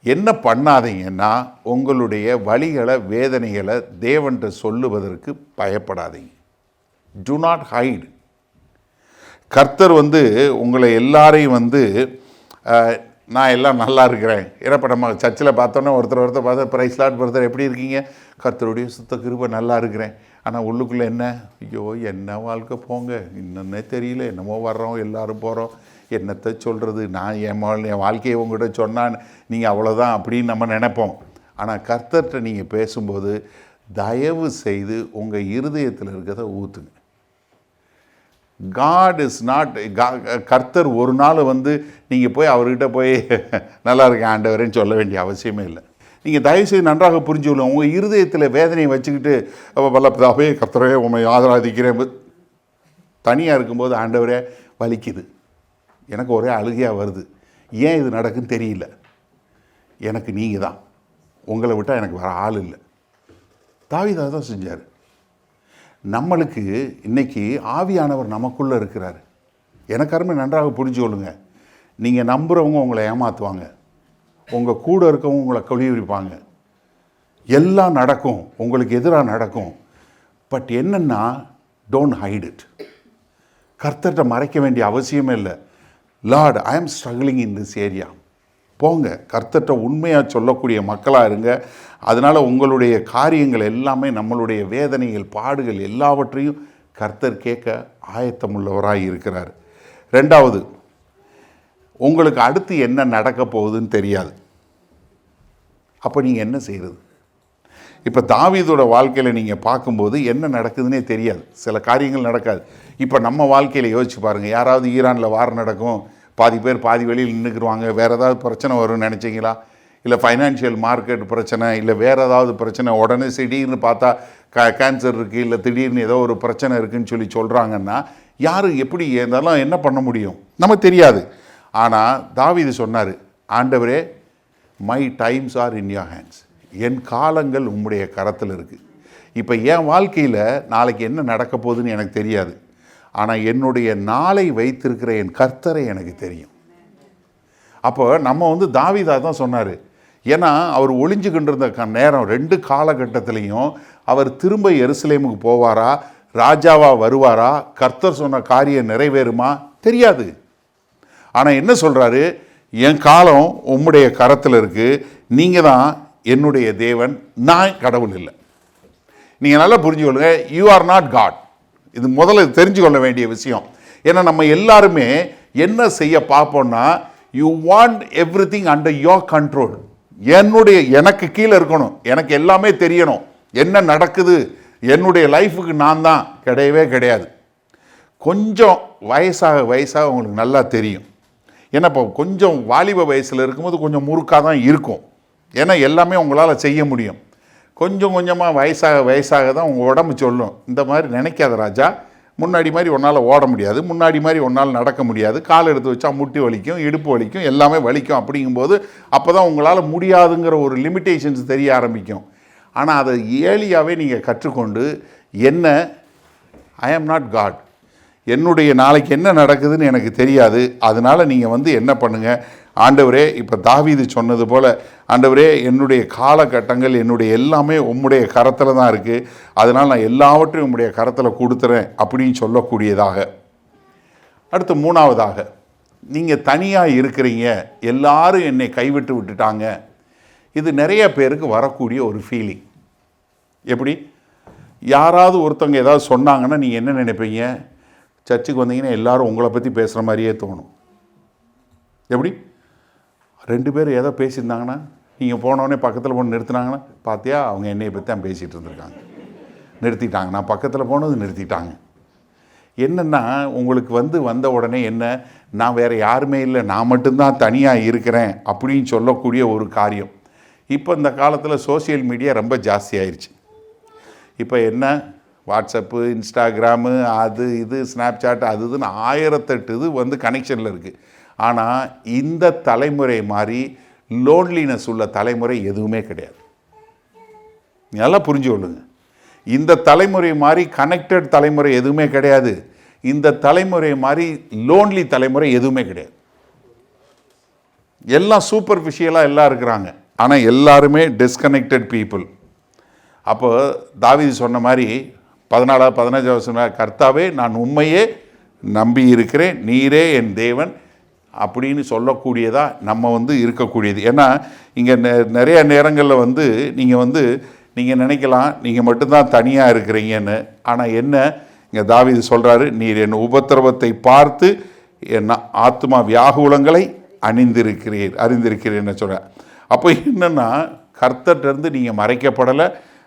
[SPEAKER 1] என்ன பண்ணாதீங்கன்னா, உங்களுடைய வலிகளை வேதனைகளை தேவன்கிட்ட சொல்லுவதற்கு பயப்படாதீங்க. To not height. கர்த்தர் வந்து உங்களை எல்லாரையும் வந்து நான் எல்லாம் நல்லா இருக்கிறேன். ஏன்னா இப்போ நம்ம சர்ச்சில் பார்த்தோன்னே ஒருத்தர் பார்த்தா பிரைஸ் லார்ட் பிரதர் எப்படி இருக்கீங்க, கர்த்தருடைய சுத்த கிருபை நல்லா இருக்கிறேன். ஆனால் உள்ளுக்குள்ளே என்ன, ஐயோ என்ன வாழ்க்கை போங்க, இன்னொன்னே தெரியல, என்னமோ வர்றோம் எல்லோரும் போகிறோம், என்னத்தை சொல்கிறது, நான் என் வாழ்க்கையை உங்கள்கிட்ட சொன்னான் நீங்கள் அவ்வளோதான் அப்படின்னு நம்ம நினைப்போம். ஆனால் கர்த்தர்கிட்ட நீங்கள் பேசும்போது தயவு செய்து உங்கள் இருதயத்தில் இருக்கிறத ஊற்றுங்க. காட் இஸ் நாட், கர்த்தர் ஒரு நாள் வந்து நீங்கள் போய் அவர்கிட்ட போய் நல்லா இருக்கேன் ஆண்டவரேன்னு சொல்ல வேண்டிய அவசியமே இல்லை. நீங்கள் தயவுசெய்து நன்றாக புரிஞ்சுக்கணும். உங்கள் இருதயத்தில் வேதனையை வச்சுக்கிட்டு வல்லப்பதாவே கர்த்தரே உண்மை ஆதராதிக்கிறேன் தனியாக இருக்கும்போது, ஆண்டவரே வலிக்குது, எனக்கு ஒரே அழுகையாக வருது, ஏன் இது நடக்குன்னு தெரியல, எனக்கு நீங்கள் தான், உங்களை விட்டால் எனக்கு வேறு ஆள் இல்லை. தாவீது தான் செஞ்சார். நம்மளுக்கு இன்றைக்கி ஆவியானவர் நமக்குள்ளே இருக்கிறார். எனக்கு அருமை நன்றாக புரிஞ்சுக்கொள்ளுங்க. நீங்கள் நம்புகிறவங்க உங்களை ஏமாற்றுவாங்க, உங்கள் கூட இருக்கவங்க உங்களை கொலிவிப்பாங்க, எல்லாம் நடக்கும், உங்களுக்கு எதிராக நடக்கும். பட் என்னென்னா, டோன்ட் ஹைட் இட். கர்த்தர்கிட்ட மறைக்க வேண்டிய அவசியமே இல்லை. லார்ட், ஐ ஆம் ஸ்ட்ரகிளிங் இன் திஸ் ஏரியா. போங்க, கர்த்தர்கிட்ட உண்மையாக சொல்லக்கூடிய மக்களாக இருங்க. அதனால் உங்களுடைய காரியங்கள் எல்லாமே, நம்மளுடைய வேதனைகள் பாடுகள் எல்லாவற்றையும் கர்த்தர் கேட்க ஆயத்தமுள்ளவராக இருக்கிறார். ரெண்டாவது, உங்களுக்கு அடுத்து என்ன நடக்க போகுதுன்னு தெரியாது. அப்போ நீங்கள் என்ன செய்கிறது? இப்போ தாவீதோட வாழ்க்கையில் நீங்கள் பார்க்கும்போது என்ன நடக்குதுன்னே தெரியாது, சில காரியங்கள் நடக்காது. இப்போ நம்ம வாழ்க்கையில் யோசிச்சு பாருங்கள், யாராவது ஈரானில் வார் நடக்கும், பாதி பேர் பாதி வெளியில் நின்றுக்குருவாங்க, வேறு ஏதாவது பிரச்சனை வரும்னு நினச்சிங்களா? இல்லை ஃபைனான்ஷியல் மார்க்கெட் பிரச்சனை, இல்லை வேறு ஏதாவது பிரச்சனை, உடனே திடீர்னு பார்த்தா கேன்சர் இருக்குது, இல்லை திடீர்னு ஏதோ ஒரு பிரச்சனை இருக்குதுன்னு சொல்கிறாங்கன்னா யார் எப்படி இருந்தாலும் என்ன பண்ண முடியும், நம்ம தெரியாது. ஆனால் தாவீது சொன்னார், ஆண்டவரே, my times are in your hands, என் காலங்கள் உம்முடைய கரத்தில் இருக்குது. இப்போ என் வாழ்க்கையில் நாளைக்கு என்ன நடக்க போகுதுன்னு எனக்கு தெரியாது, ஆனால் என்னுடைய நாளை வைத்திருக்கிற என் கர்த்தரை எனக்கு தெரியும். அப்போ நம்ம வந்து தாவீதா தான் சொன்னார். ஏன்னா அவர் ஒளிஞ்சுக்கின்ற நேரம் 2 காலகட்டத்திலையும் அவர் திரும்ப எருசலேமுக்கு போவாரா, ராஜாவாக வருவாரா, கர்த்தர் சொன்ன காரியம் நிறைவேறுமா தெரியாது. ஆனால் என்ன சொல்கிறாரு, என் காலம் உம்முடைய கரத்தில் இருக்குது, நீங்கள் தான் என்னுடைய தேவன், நான் கடவுள் இல்லை. நீங்கள் நல்லா புரிஞ்சுக்கொள்ளுங்க, யூ ஆர் நாட் காட். இது முதல்ல தெரிஞ்சுக்கொள்ள வேண்டிய விஷயம். ஏன்னா நம்ம எல்லாருமே என்ன செய்ய பார்ப்போம்னா, you want everything under your control. எனக்கு கீழே இருக்கணும், எனக்கு எல்லாமே தெரியணும், என்ன நடக்குது என்னுடைய லைஃபுக்கு நான் தான். கிடையவே கிடையாது. கொஞ்சம் வயசாக உங்களுக்கு நல்லா தெரியும். ஏன்னா இப்போ கொஞ்சம் வாலிப வயசில் இருக்கும்போது கொஞ்சம் முறுக்காக தான் இருக்கும், ஏன்னா எல்லாமே உங்களால் செய்ய முடியும். கொஞ்சம் கொஞ்சமாக வயசாக தான் உங்கள் உடம்பு சொல்லும், இந்த மாதிரி நினைக்காத ராஜா, முன்னாடி மாதிரி ஒன்றால் ஓட முடியாது, முன்னாடி மாதிரி ஒன்றால் நடக்க முடியாது, கால் எடுத்து வச்சா முட்டி வலிக்கும், இடுப்பு வலிக்கும், எல்லாமே வலிக்கும். அப்படிங்கும்போது அப்போ தான் உங்களால் முடியாதுங்கிற ஒரு லிமிட்டேஷன்ஸ் தெரிய ஆரம்பிக்கும். ஆனால் அதை ஏலியாகவே நீங்கள் கற்றுக்கொண்டு, என்ன, ஐ ஆம் நாட் காட், என்னுடைய நாளைக்கு என்ன நடக்குதுன்னு எனக்கு தெரியாது. அதனால் நீங்கள் வந்து என்ன பண்ணுங்கள், ஆண்டவரே, இப்போ தாவீது சொன்னது போல், ஆண்டவரே, என்னுடைய காலகட்டங்கள் என்னுடைய எல்லாமே உம்முடைய கரத்தில் தான் இருக்குது, அதனால் நான் எல்லாவற்றையும் உம்முடைய கரத்தில் கொடுத்துறேன் அப்படின்னு சொல்லக்கூடியதாக. அடுத்து 3வதாக, நீங்கள் தனியாக இருக்கிறீங்க, எல்லாரும் என்னை கைவிட்டு விட்டுட்டாங்க. இது நிறைய பேருக்கு வரக்கூடிய ஒரு ஃபீலிங். எப்படி, யாராவது ஒருத்தவங்க ஏதாவது சொன்னாங்கன்னா நீங்கள் என்ன நினைப்பீங்க, சர்ச்சுக்கு வந்தீங்கன்னா எல்லாரும் உங்களை பற்றி பேசுகிற மாதிரியே தோணும். எப்படி 2 பேர் ஏதோ பேசியிருந்தாங்கன்னா நீங்கள் போனோடனே பக்கத்தில் போன நிறுத்தினாங்கன்னா பார்த்தியா அவங்க என்னையை பற்றி தான் பேசிகிட்டு இருந்திருக்காங்க, நிறுத்திட்டாங்க, நான் பக்கத்தில் போனது நிறுத்திட்டாங்க. என்னென்னா உங்களுக்கு வந்த உடனே என்ன, நான் வேறு யாருமே இல்லை, நான் மட்டும்தான் தனியாக இருக்கிறேன் அப்படின்னு சொல்லக்கூடிய ஒரு காரியம். இப்போ இந்த காலத்தில் சோசியல் மீடியா ரொம்ப ஜாஸ்தி ஆயிடுச்சு. இப்போ என்ன வாட்ஸ்அப்பு, இன்ஸ்டாகிராமு, அது இது ஸ்னாப்சாட், அது இதுன்னு 1008 இது கனெக்ஷனில் இருக்குது. ஆனால் இந்த தலைமுறை மாதிரி லோன்லினஸ் உள்ள தலைமுறை எதுவுமே கிடையாது. நல்லா புரிஞ்சு கொள்ளுங்க. இந்த தலைமுறை மாதிரி கனெக்டட் தலைமுறை எதுவுமே கிடையாது. இந்த தலைமுறை மாதிரி லோன்லி தலைமுறை எதுவுமே கிடையாது. எல்லாம் சூப்பர்ஃபிஷியலாக எல்லாம் இருக்கிறாங்க, ஆனால் எல்லாருமே டிஸ்கனெக்டட் பீப்புள். அப்போ தாவீது சொன்ன மாதிரி 14-15 கர்த்தாவே நான் உண்மையே நம்பி இருக்கிறேன், நீரே என் தேவன் அப்படின்னு சொல்லக்கூடியதா நம்ம இருக்கக்கூடியது. ஏன்னா இங்கே நிறைய நேரங்களில் நீங்கள் நினைக்கலாம் நீங்கள் மட்டும்தான் தனியாக இருக்கிறீங்கன்னு. ஆனால் என்ன இங்கே தாவீது சொல்கிறாரு, நீர் என் உபத்திரவத்தை பார்த்து என் ஆத்மா வியாகுலங்களை அறிந்திருக்கிறேன்னு சொல்கிறேன். அப்போ என்னென்னா கர்த்தர்கிட்டருந்து நீங்கள் மறைக்கப்படலை,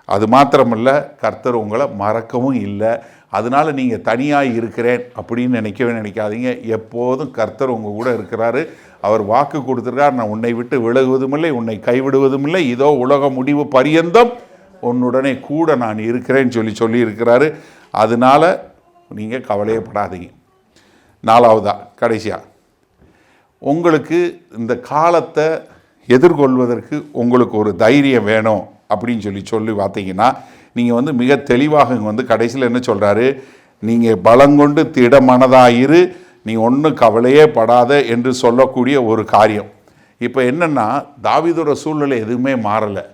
[SPEAKER 1] அது மாத்திரமல்ல கர்த்தர் உங்களை மறக்கவும் இல்லை. அதனால் நீங்கள் தனியாக இருக்கிறேன் அப்படின்னு நினைக்காதீங்க. எப்போதும் கர்த்தர் உங்கள் கூட இருக்கிறாரு. அவர் வாக்கு கொடுத்துருக்கார், நான் உன்னை விட்டு விலகுவதுமில்லை, உன்னை கைவிடுவதுமில்லை, இதோ உலக முடிவு பரியந்தம் உன்னுடனே கூட நான் இருக்கிறேன்னு சொல்லி இருக்கிறாரு. அதனால் நீங்கள் கவலையப்படாதீங்க. 4வதா கடைசியாக உங்களுக்கு இந்த காலத்தை எதிர்கொள்வதற்கு உங்களுக்கு ஒரு தைரியம் வேணும் அப்படின்னு சொல்லி பார்த்தீங்கன்னா நீங்கள் மிக தெளிவாக கடைசியில் என்ன சொல்கிறாரு, நீங்கள் பலங்கொண்டு திடமனதாயிரு, நீ ஒன்றும் கவலையே படாத என்று சொல்லக்கூடிய ஒரு காரியம். இப்போ என்னென்னா தாவீதோட சூழ்நிலை எதுவுமே மாறலை,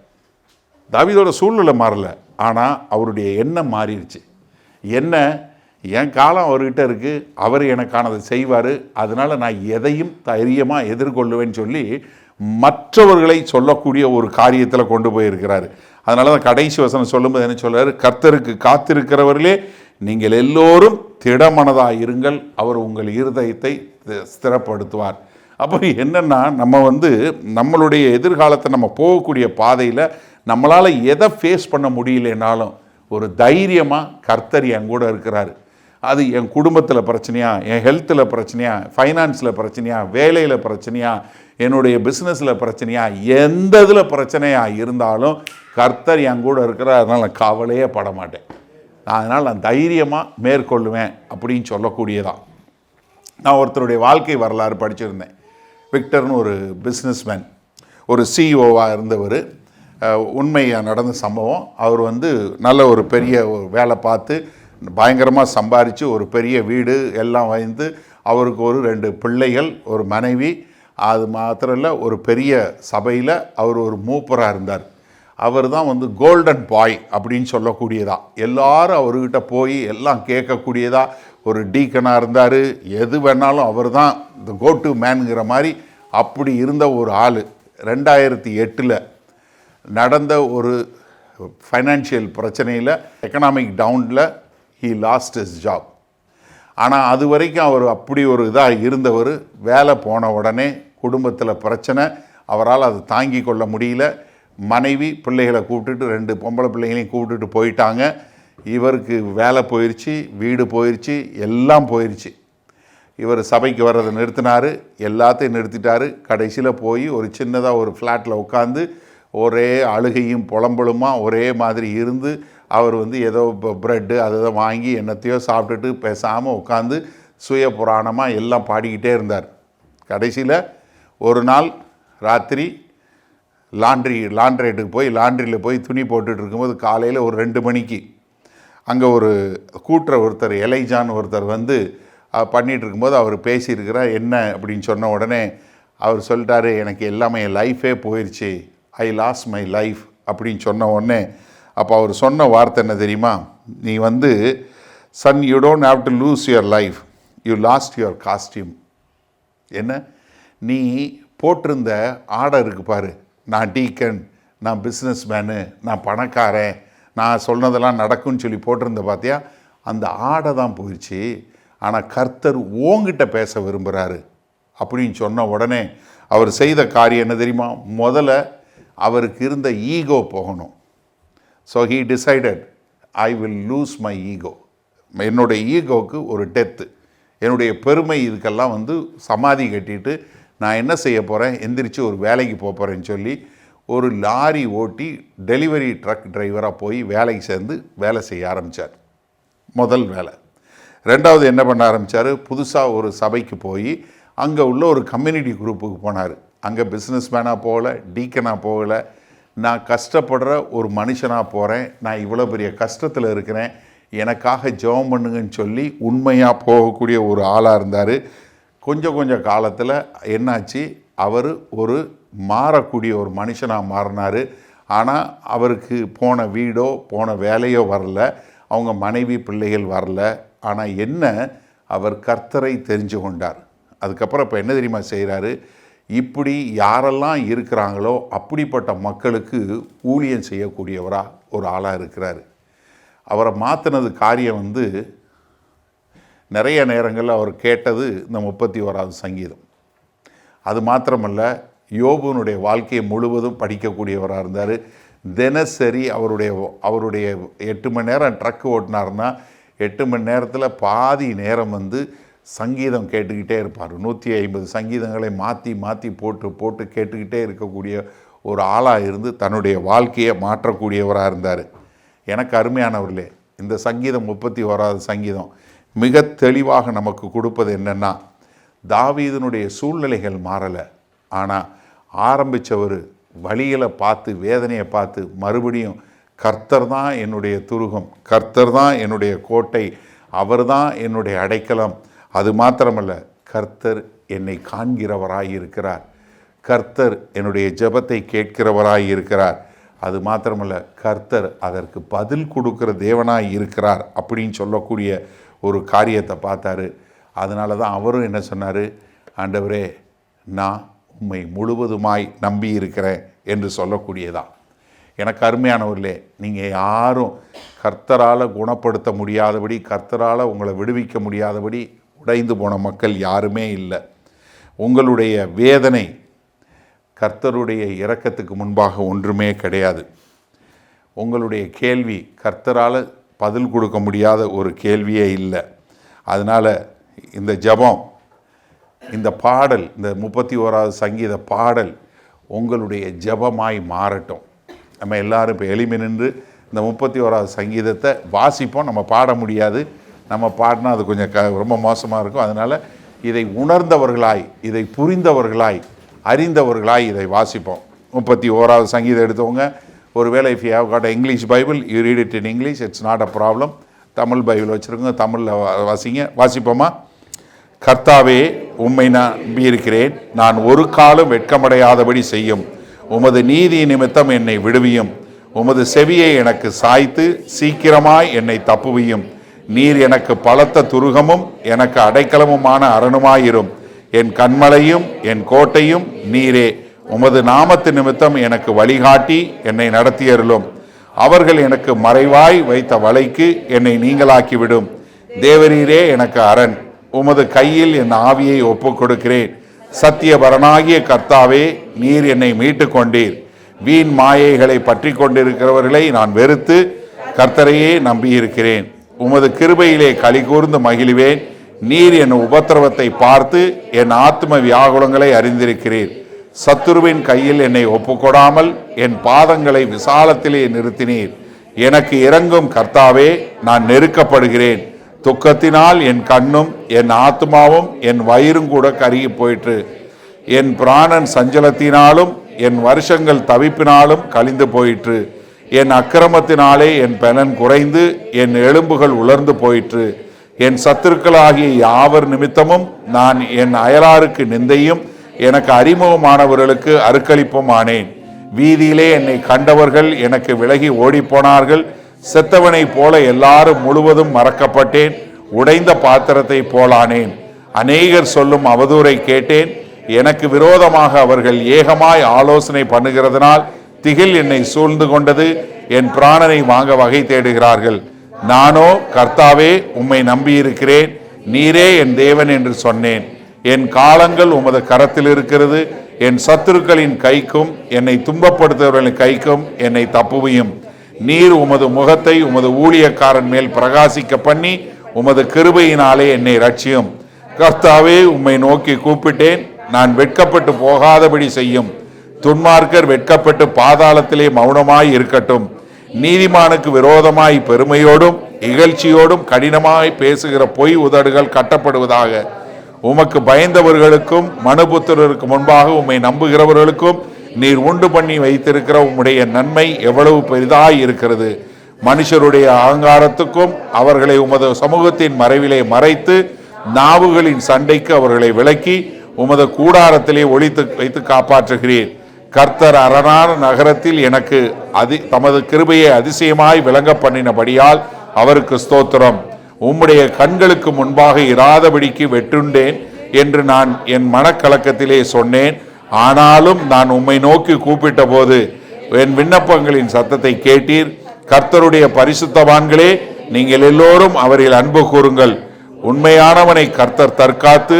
[SPEAKER 1] ஆனால் அவருடைய எண்ணம் மாறிடுச்சு. என்ன, என் காலம் அவர்கிட்ட இருக்குது, அவர் எனக்கானதை செய்வார், அதனால் நான் எதையும் தைரியமாக எதிர்கொள்ளுவேன்னு சொல்லி மற்றவர்களை சொல்லக்கூடிய ஒரு காரியத்தில் கொண்டு போயிருக்கிறாரு. அதனால தான் கடைசி வசனம் சொல்லும்போது என்ன சொல்கிறாரு, கர்த்தருக்கு காத்திருக்கிறவர்களே நீங்கள் எல்லோரும் திடமனதாக இருங்கள், அவர் உங்கள் இருதயத்தை ஸ்திரப்படுத்துவார். அப்போ என்னென்னா நம்ம நம்மளுடைய எதிர்காலத்தை நம்ம போகக்கூடிய பாதையில் நம்மளால் எதை ஃபேஸ் பண்ண முடியலனாலும் ஒரு தைரியமாக கர்த்தர் என் கூட இருக்கிறாரு. அது என் குடும்பத்தில் பிரச்சனையா, என் ஹெல்த்தில் பிரச்சனையா, ஃபைனான்ஸில் பிரச்சனையா, வேலையில் பிரச்சனையா, என்னுடைய பிஸ்னஸில் பிரச்சனையா, எந்த இதில் பிரச்சனையாக இருந்தாலும் கர்த்தர் என் கூட இருக்கிறார், அதனால் நான் கவலையே பட மாட்டேன், அதனால் நான் தைரியமாக மேற்கொள்ளுவேன் அப்படின்னு சொல்லக்கூடியதான். நான் ஒருத்தருடைய வாழ்க்கை வரலாறு படிச்சிருந்தேன். விக்டர்னு ஒரு பிஸ்னஸ்மேன், ஒரு சிஇஓவாக இருந்தவர். உண்மையாக நடந்த சம்பவம். அவர் நல்ல ஒரு பெரிய வேலை பார்த்து பயங்கரமாக சம்பாரித்து ஒரு பெரிய வீடு எல்லாம் அவருக்கு ஒரு 2 பிள்ளைகள், ஒரு மனைவி. அது மாத்திரம் இல்லை, ஒரு பெரிய சபையில் அவர் ஒரு மூப்பராக இருந்தார். அவர் தான் கோல்டன் பாய் அப்படின்னு சொல்லக்கூடியதா. எல்லாரும் அவர்கிட்ட போய் எல்லாம் கேட்கக்கூடியதா ஒரு டீக்கனாக இருந்தார். எது வேணாலும் அவர் தான் இந்த கோட்டு மேனுங்கிற மாதிரி அப்படி இருந்த ஒரு ஆள். 2008 நடந்த ஒரு ஃபைனான்ஷியல் பிரச்சனையில், எக்கனாமிக் டவுனில் ஹீ லாஸ்ட் ஹிஸ் ஜாப். ஆனால் அது வரைக்கும் அவர் அப்படி ஒரு இதாக இருந்தவர். வேலை போன உடனே குடும்பத்தில் பிரச்சனை, அவரால் அதை தாங்கி கொள்ள முடியல. மனைவி பிள்ளைகளை கூப்பிட்டுட்டு 2 பொம்பளை பிள்ளைகளையும் கூப்பிட்டுட்டு போயிட்டாங்க. இவருக்கு வேலை போயிடுச்சு, வீடு போயிடுச்சு, எல்லாம் போயிடுச்சு. இவர் சபைக்கு வர்றதை நிறுத்தினார், எல்லாத்தையும் நிறுத்திட்டார். கடைசியில் போய் ஒரு சின்னதாக ஒரு ஃப்ளாட்டில் உட்காந்து ஒரே அழுகையும் புலம்பலுமா ஒரே மாதிரி இருந்து அவர் ஏதோ ப்ரெட்டு அதை வாங்கி என்னத்தையோ சாப்பிட்டுட்டு பேசாமல் உட்காந்து சுய புராணமாக எல்லாம் பாடிக்கிட்டே இருந்தார். கடைசியில் ஒரு நாள் ராத்திரி லாண்ட்ரேட்டுக்கு போய் லாண்ட்ரியில் போய் துணி போட்டுட்டு இருக்கும்போது காலையில் ஒரு 2 மணிக்கு அங்கே ஒரு ஒருத்தர் எலைஜான் ஒருத்தர் பண்ணிகிட்டு இருக்கும்போது அவர் பேசியிருக்கிறார். என்ன அப்படின்னு சொன்ன உடனே அவர் சொல்லிட்டாரு, எனக்கு எல்லாமே என் லைஃபே போயிடுச்சு, ஐ லாஸ்ட் மை லைஃப் அப்படின்னு சொன்ன உடனே அப்போ அவர் சொன்ன வார்த்தை என்ன தெரியுமா, நீ Sun you don't have to lose your life, you last your costume. என்ன, நீ போட்டிருந்த ஆடை இருக்கு பாரு, நான் டீக்கன், நான் பிஸ்னஸ் மேனு, நான் பணக்காரன், நான் சொன்னதெல்லாம் நடக்கும்னு சொல்லி போட்டிருந்த பார்த்தியா, அந்த ஆடை தான் போயிடுச்சு. ஆனால் கர்த்தர் ஓங்கிட்ட பேச விரும்புகிறாரு அப்படின்னு சொன்ன உடனே அவர் செய்த காரியம் என்ன தெரியுமா? முதல்ல அவருக்கு இருந்த ஈகோ போகணும். So he decided, I will lose my ego. என்னுடைய ஈகோவுக்கு ஒரு டெத்து, என்னுடைய பெருமை இதுக்கெல்லாம் சமாதி கட்டிட்டு நான் என்ன செய்ய போகிறேன், எந்திரிச்சு ஒரு வேலைக்கு போகிறேன்னு சொல்லி ஒரு லாரி ஓட்டி டெலிவரி ட்ரக் டிரைவராக போய் வேலைக்கு சேர்ந்து வேலை செய்ய ஆரம்பித்தார். முதல் வேலை. ரெண்டாவது என்ன பண்ண ஆரம்பித்தார், புதுசாக ஒரு சபைக்கு போய் அங்கே உள்ள ஒரு கம்யூனிட்டி குரூப்புக்கு போனார். அங்கே பிஸ்னஸ் மேனாக போகல, டீக்கனாக போகலை, நான் கஷ்டப்படுற ஒரு மனுஷனாக போகிறேன், நான் இவ்வளோ பெரிய கஷ்டத்தில் இருக்கிறேன், எனக்காக ஜெபம் பண்ணுங்கன்னு சொல்லி உண்மையாக போகக்கூடிய ஒரு ஆளாக இருந்தார். கொஞ்சம் காலத்தில் என்னாச்சு, அவர் ஒரு மாறக்கூடிய ஒரு மனுஷனாக மாறினார். ஆனால் அவருக்கு போன வீடோ போன வேலையோ வரல, அவங்க மனைவி பிள்ளைகள் வரல. ஆனால் என்ன, அவர் கர்த்தரை தெரிஞ்சு கொண்டார். அதுக்கப்புறம் இப்போ என்ன தெரியுமா செய்கிறாரு, இப்படி யாரெல்லாம் இருக்கிறாங்களோ அப்படிப்பட்ட மக்களுக்கு ஊழியம் செய்யக்கூடியவராக ஒரு ஆளாக இருக்கிறார். அவரை மாற்றினது காரியம் நிறைய நேரங்களில் அவர் கேட்டது இந்த 31வது சங்கீதம். அது மாத்திரமல்ல, யோபுனுடைய வாழ்க்கையை முழுவதும் படிக்கக்கூடியவராக இருந்தார். தினசரி அவருடைய 8 மணி நேரம் ட்ரக் ஓட்டினார்னா 8 மணி நேரத்தில் பாதி நேரம் சங்கீதம் கேட்டுக்கிட்டே இருப்பார். 150 சங்கீதங்களை மாற்றி போட்டு கேட்டுக்கிட்டே இருக்கக்கூடிய ஒரு ஆளாக இருந்து தன்னுடைய வாழ்க்கையை மாற்றக்கூடியவராக இருந்தார். எனக்கு அருமையானவர்களே, இந்த சங்கீதம் 31வது சங்கீதம் மிக தெளிவாக நமக்கு கொடுப்பது என்னென்னா, தாவீதினுடைய சூழ்நிலைகள் மாறலை, ஆனால் ஆரம்பித்தவர் வழிகளை பார்த்து வேதனையை பார்த்து மறுபடியும் கர்த்தர் தான் என்னுடைய துருகம், கர்த்தர் தான் என்னுடைய கோட்டை, அவர் தான் என்னுடைய அடைக்கலம், அது மாத்திரமல்ல கர்த்தர் என்னை காண்கிறவராய் இருக்கிறார், கர்த்தர் என்னுடைய ஜெபத்தை கேட்கிறவராய் இருக்கிறார், அது மாத்திரமல்ல கர்த்தர் அதற்கு பதில் கொடுக்கிற தேவனாய் இருக்கிறார் அப்படின்னு சொல்லக்கூடிய ஒரு காரியத்தை பார்த்தாரு. அதனால தான் அவரும் என்ன சொன்னார், ஆண்டவரே நான் உம்மை முழுவதுமாய் நம்பி இருக்கிறேன் என்று சொல்லக்கூடியதான். எனக்கு அருமையானவர்களே, நீங்கள் யாரும் கர்த்தரால் குணப்படுத்த முடியாதபடி, கர்த்தரால் உங்களை விடுவிக்க முடியாதபடி உடைந்து போன மக்கள் யாருமே இல்லை. உங்களுடைய வேதனை கர்த்தருடைய இரக்கத்துக்கு முன்பாக ஒன்றுமே கிடையாது. உங்களுடைய கேள்வி கர்த்தரால் பதில் கொடுக்க முடியாத ஒரு கேள்வியே இல்லை. அதனால் இந்த ஜெபம், இந்த பாடல், இந்த 31வது சங்கீத பாடல் உங்களுடைய ஜெபமாய் மாறட்டும். நம்ம எல்லாரும் இப்போ எளிமை நின்று இந்த 31வது சங்கீதத்தை வாசிப்போம். நம்ம பாட முடியாது, நம்ம பாடினா அது கொஞ்சம் ரொம்ப மோசமாக இருக்கும். அதனால் இதை உணர்ந்தவர்களாய், இதை புரிந்தவர்களாய், அறிந்தவர்களாய் இதை வாசிப்போம். 31வது சங்கீதம் எடுத்தவங்க ஒருவேளை if you have got English Bible, you read it in English, it's not a problem. Tamil Bible வச்சுருக்கோங்க, தமிழில் வாசிப்போமா? கர்த்தாவே உம்மை நம்பியிருக்கிறேன், நான் ஒரு காலம் வெட்கமடையாதபடி செய்யும், உமது நீதி நிமித்தம் என்னை விடுவியும், உமது செவியை எனக்கு சாய்த்து சீக்கிரமாய் என்னை தப்புவியும், நீர் எனக்கு பலத்த துருகமும் எனக்கு அடைக்கலமுமான அரணுமாயிரும், என் கண்மலையும் என் கோட்டையும் நீரே, உமது நாமத்து நிமித்தம் எனக்கு வழிகாட்டி என்னை நடத்தியருளும், அவர்கள் எனக்கு மறைவாய் வைத்த வலைக்கு என்னை நீங்களாக்கிவிடும், தேவரீரே எனக்கு அரண், உமது கையில் என் ஆவியை ஒப்புக் கொடுக்கிறேன், சத்தியபரனாகிய கர்த்தாவே நீர் என்னை மீட்டு கொண்டீர், வீண் மாயைகளை பற்றி கொண்டிருக்கிறவர்களை நான் வெறுத்து கர்த்தரையே நம்பியிருக்கிறேன், உமது கிருபையிலே களி கூர்ந்து மகிழ்வேன், நீர் என் உபத்திரவத்தை பார்த்து என் ஆத்ம வியாகுலங்களை அறிந்திருக்கிறீர், சத்துருவின் கையில் என்னை ஒப்புக்கொடாமல் என் பாதங்களை விசாலத்திலே நிறுத்தினீர், எனக்கு இரங்கும் கர்த்தாவே, நான் நெருக்கப்படுகிறேன், துக்கத்தினால் என் கண்ணும் என் ஆத்மாவும் என் வயிறும் கூட கருகி போயிற்று, என் பிராணன் சஞ்சலத்தினாலும் என் வருஷங்கள் தவிப்பினாலும் கழிந்து போயிற்று, என் அக்கிரமத்தினாலே என் பலன் குறைந்து என் எலும்புகள் உலர்ந்து போயிற்று, என் சத்துருக்களாகிய யாவர் நிமித்தமும் நான் என் அயலாருக்கு நிந்தையும் எனக்கு அறிமுகமானவர்களுக்கு அருக்களிப்பும் ஆனேன், வீதியிலே என்னை கண்டவர்கள் எனக்கு விலகி ஓடிப்போனார்கள், செத்தவனை போல எல்லாரும் முழுவதும் மறக்கப்பட்டேன், உடைந்த பாத்திரத்தை போலானேன், அநேகர் சொல்லும் அவதூறை கேட்டேன், எனக்கு விரோதமாக அவர்கள் ஏகமாய் ஆலோசனை பண்ணுகிறதுனால் திகில் என்னை சூழ்ந்து கொண்டது, என் பிராணனை வாங்க வகை தேடுகிறார்கள், நானோ கர்த்தாவே உம்மை நம்பியிருக்கிறேன், நீரே என் தேவன் என்று சொன்னேன், என் காலங்கள் உமது கரத்தில் இருக்கிறது. என் சத்துருக்களின் கைக்கும் என்னை துன்பப்படுத்துபவர்களின் கைக்கும் என்னை தப்புவியும். நீர் உமது முகத்தை உமது ஊழியக்காரன் மேல் பிரகாசிக்க பண்ணி உமது கிருபையினாலே என்னை ரட்சியும். கர்த்தாவே, உம்மை நோக்கி கூப்பிட்டேன், நான் வெட்கப்பட்டு போகாதபடி செய்யும். துன்மார்க்கர் வெட்கப்பட்டு பாதாளத்திலே மௌனமாய் இருக்கட்டும். நீதிமானுக்கு விரோதமாய் பெருமையோடும் இகழ்ச்சியோடும் கடினமாய் பேசுகிற பொய் உதடுகள் கட்டப்படுவதாக. உமக்கு பயந்தவர்களுக்கும் மனுபுத்திரருக்கு முன்பாக உம்மை நம்புகிறவர்களுக்கும் நீர் உண்டு பண்ணி வைத்திருக்கிற உம்முடைய நன்மை எவ்வளவு பெரிதாய் இருக்கிறது. மனுஷருடைய அகங்காரத்துக்கும் அவர்களை உமது சமூகத்தின் மறைவிலே மறைத்து நாவுகளின் சண்டைக்கு அவர்களை விலக்கி உமது கூடாரத்திலே ஒளித்து வைத்து காப்பாற்றுகிறீர். கர்த்தர் அரணான நகரத்தில் எனக்கு தமது கிருபையை அதிசயமாய் விளங்க பண்ணினபடியால் அவருக்கு ஸ்தோத்திரம். உம்முடைய கண்களுக்கு முன்பாக இராதபடிக்கு வெட்டுண்டேன் என்று நான் என் மனக்கலக்கத்திலே சொன்னேன். ஆனாலும் நான் உம்மை நோக்கி கூப்பிட்ட போது என் விண்ணப்பங்களின் சத்தத்தை கேட்டீர். கர்த்தருடைய பரிசுத்தவான்களே, நீங்கள் எல்லோரும் அவரில் அன்பு கூறுங்கள். உண்மையானவனை கர்த்தர் தற்காத்து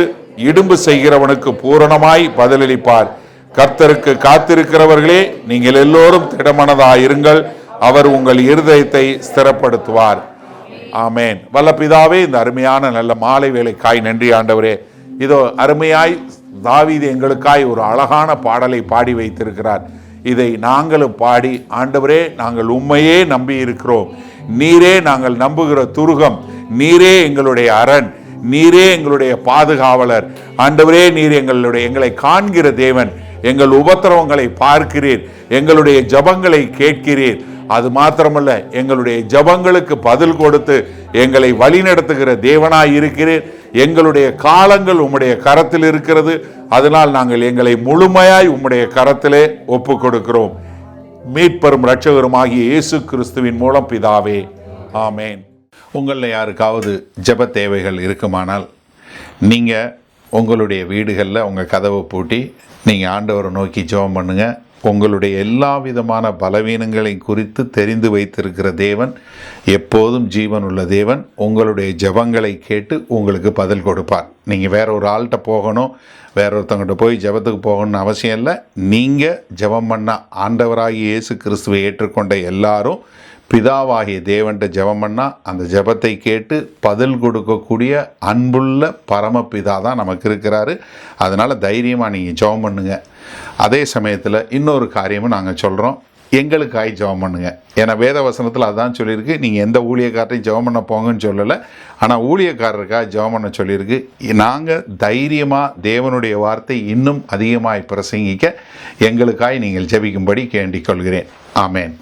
[SPEAKER 1] இடும்பு செய்கிறவனுக்கு பூரணமாய் பதிலளிப்பார். கர்த்தருக்கு காத்திருக்கிறவர்களே, நீங்கள் எல்லோரும் திடமனதாயிருங்கள். அவர் உங்கள் இருதயத்தை ஸ்திரப்படுத்துவார். ஆமேன். வல்ல பிதாவே, இந்த அருமையான நல்ல மாலை வேளைக்காய் நன்றி ஆண்டவரே. இதோ அருமையாய் தாவீது எங்களுக்காய் ஒரு அழகான பாடலை பாடி வைத்திருக்கிறார். இதை நாங்களும் பாடி, ஆண்டவரே, நாங்கள் உம்மையே நம்பி இருக்கிறோம். நீரே நாங்கள் நம்புகிற துருகம், நீரே எங்களுடைய அரண், நீரே எங்களுடைய பாதுகாவலர். ஆண்டவரே, நீர் எங்களை காண்கிற தேவன். எங்கள் உபத்திரவங்களை பார்க்கிறீர், எங்களுடைய ஜபங்களை கேட்கிறீர். அது மாத்திரமல்ல, எங்களுடைய ஜபங்களுக்கு பதில் கொடுத்து எங்களை வழிநடத்துகிற தேவனாய் இருக்கிறீர். எங்களுடைய காலங்கள் உம்முடைய கரத்தில் இருக்கிறது. அதனால் நாங்கள் எங்களை முழுமையாய் உம்முடைய கரத்திலே ஒப்பு கொடுக்கிறோம். மீட்பெரும் இரட்சகருமாகிய இயேசு கிறிஸ்துவின் மூலம் பிதாவே, ஆமேன். உங்களில் யாருக்காவது ஜெப தேவைகள் இருக்குமானால் நீங்கள் உங்களுடைய வீடுகளில் உங்கள் கதவை பூட்டி நீங்கள் ஆண்டவரை நோக்கி ஜெபம் பண்ணுங்கள். உங்களுடைய எல்லா விதமான பலவீனங்களை குறித்து தெரிந்து வைத்திருக்கிற தேவன், எப்போதும் ஜீவன் உள்ள தேவன், உங்களுடைய ஜெபங்களை கேட்டு உங்களுக்கு பதில் கொடுப்பார். நீங்கள் வேற ஒரு ஆள்கிட்ட போகணும், வேற ஒருத்தவங்கிட்ட போய் ஜெபத்துக்கு போகணும்னு அவசியம் இல்லை. நீங்கள் ஜெபம் பண்ண ஆண்டவராகிய இயேசு கிறிஸ்துவை ஏற்றுக்கொண்ட எல்லாரும் பிதாவாகிய தேவன்கிட்ட ஜெபம் பண்ணால் அந்த ஜெபத்தை கேட்டு பதில் கொடுக்கக்கூடிய அன்புள்ள பரமபிதா தான் நமக்கு இருக்கிறாரு. அதனால் தைரியமாக நீங்கள் ஜெபம் பண்ணுங்க. அதே சமயத்தில் இன்னொரு காரியமும் நாங்கள் சொல்கிறோம், எங்களுக்காய் ஜெபம் பண்ணுங்க. ஏன்னா வேத வசனத்தில் அதான் சொல்லியிருக்கு. நீங்கள் எந்த ஊழியக்காரரையும் ஜெபம் பண்ண போங்கன்னு சொல்லலை, ஆனால் ஊழியக்காரருக்காக ஜெபம் பண்ண சொல்லியிருக்கு. நாங்கள் தைரியமாக தேவனுடைய வார்த்தை இன்னும் அதிகமாய் பிரசங்கிக்க எங்களுக்காய் நீங்கள் ஜெபிக்கும்படி கேண்டிக் கொள்கிறேன். ஆமேன்.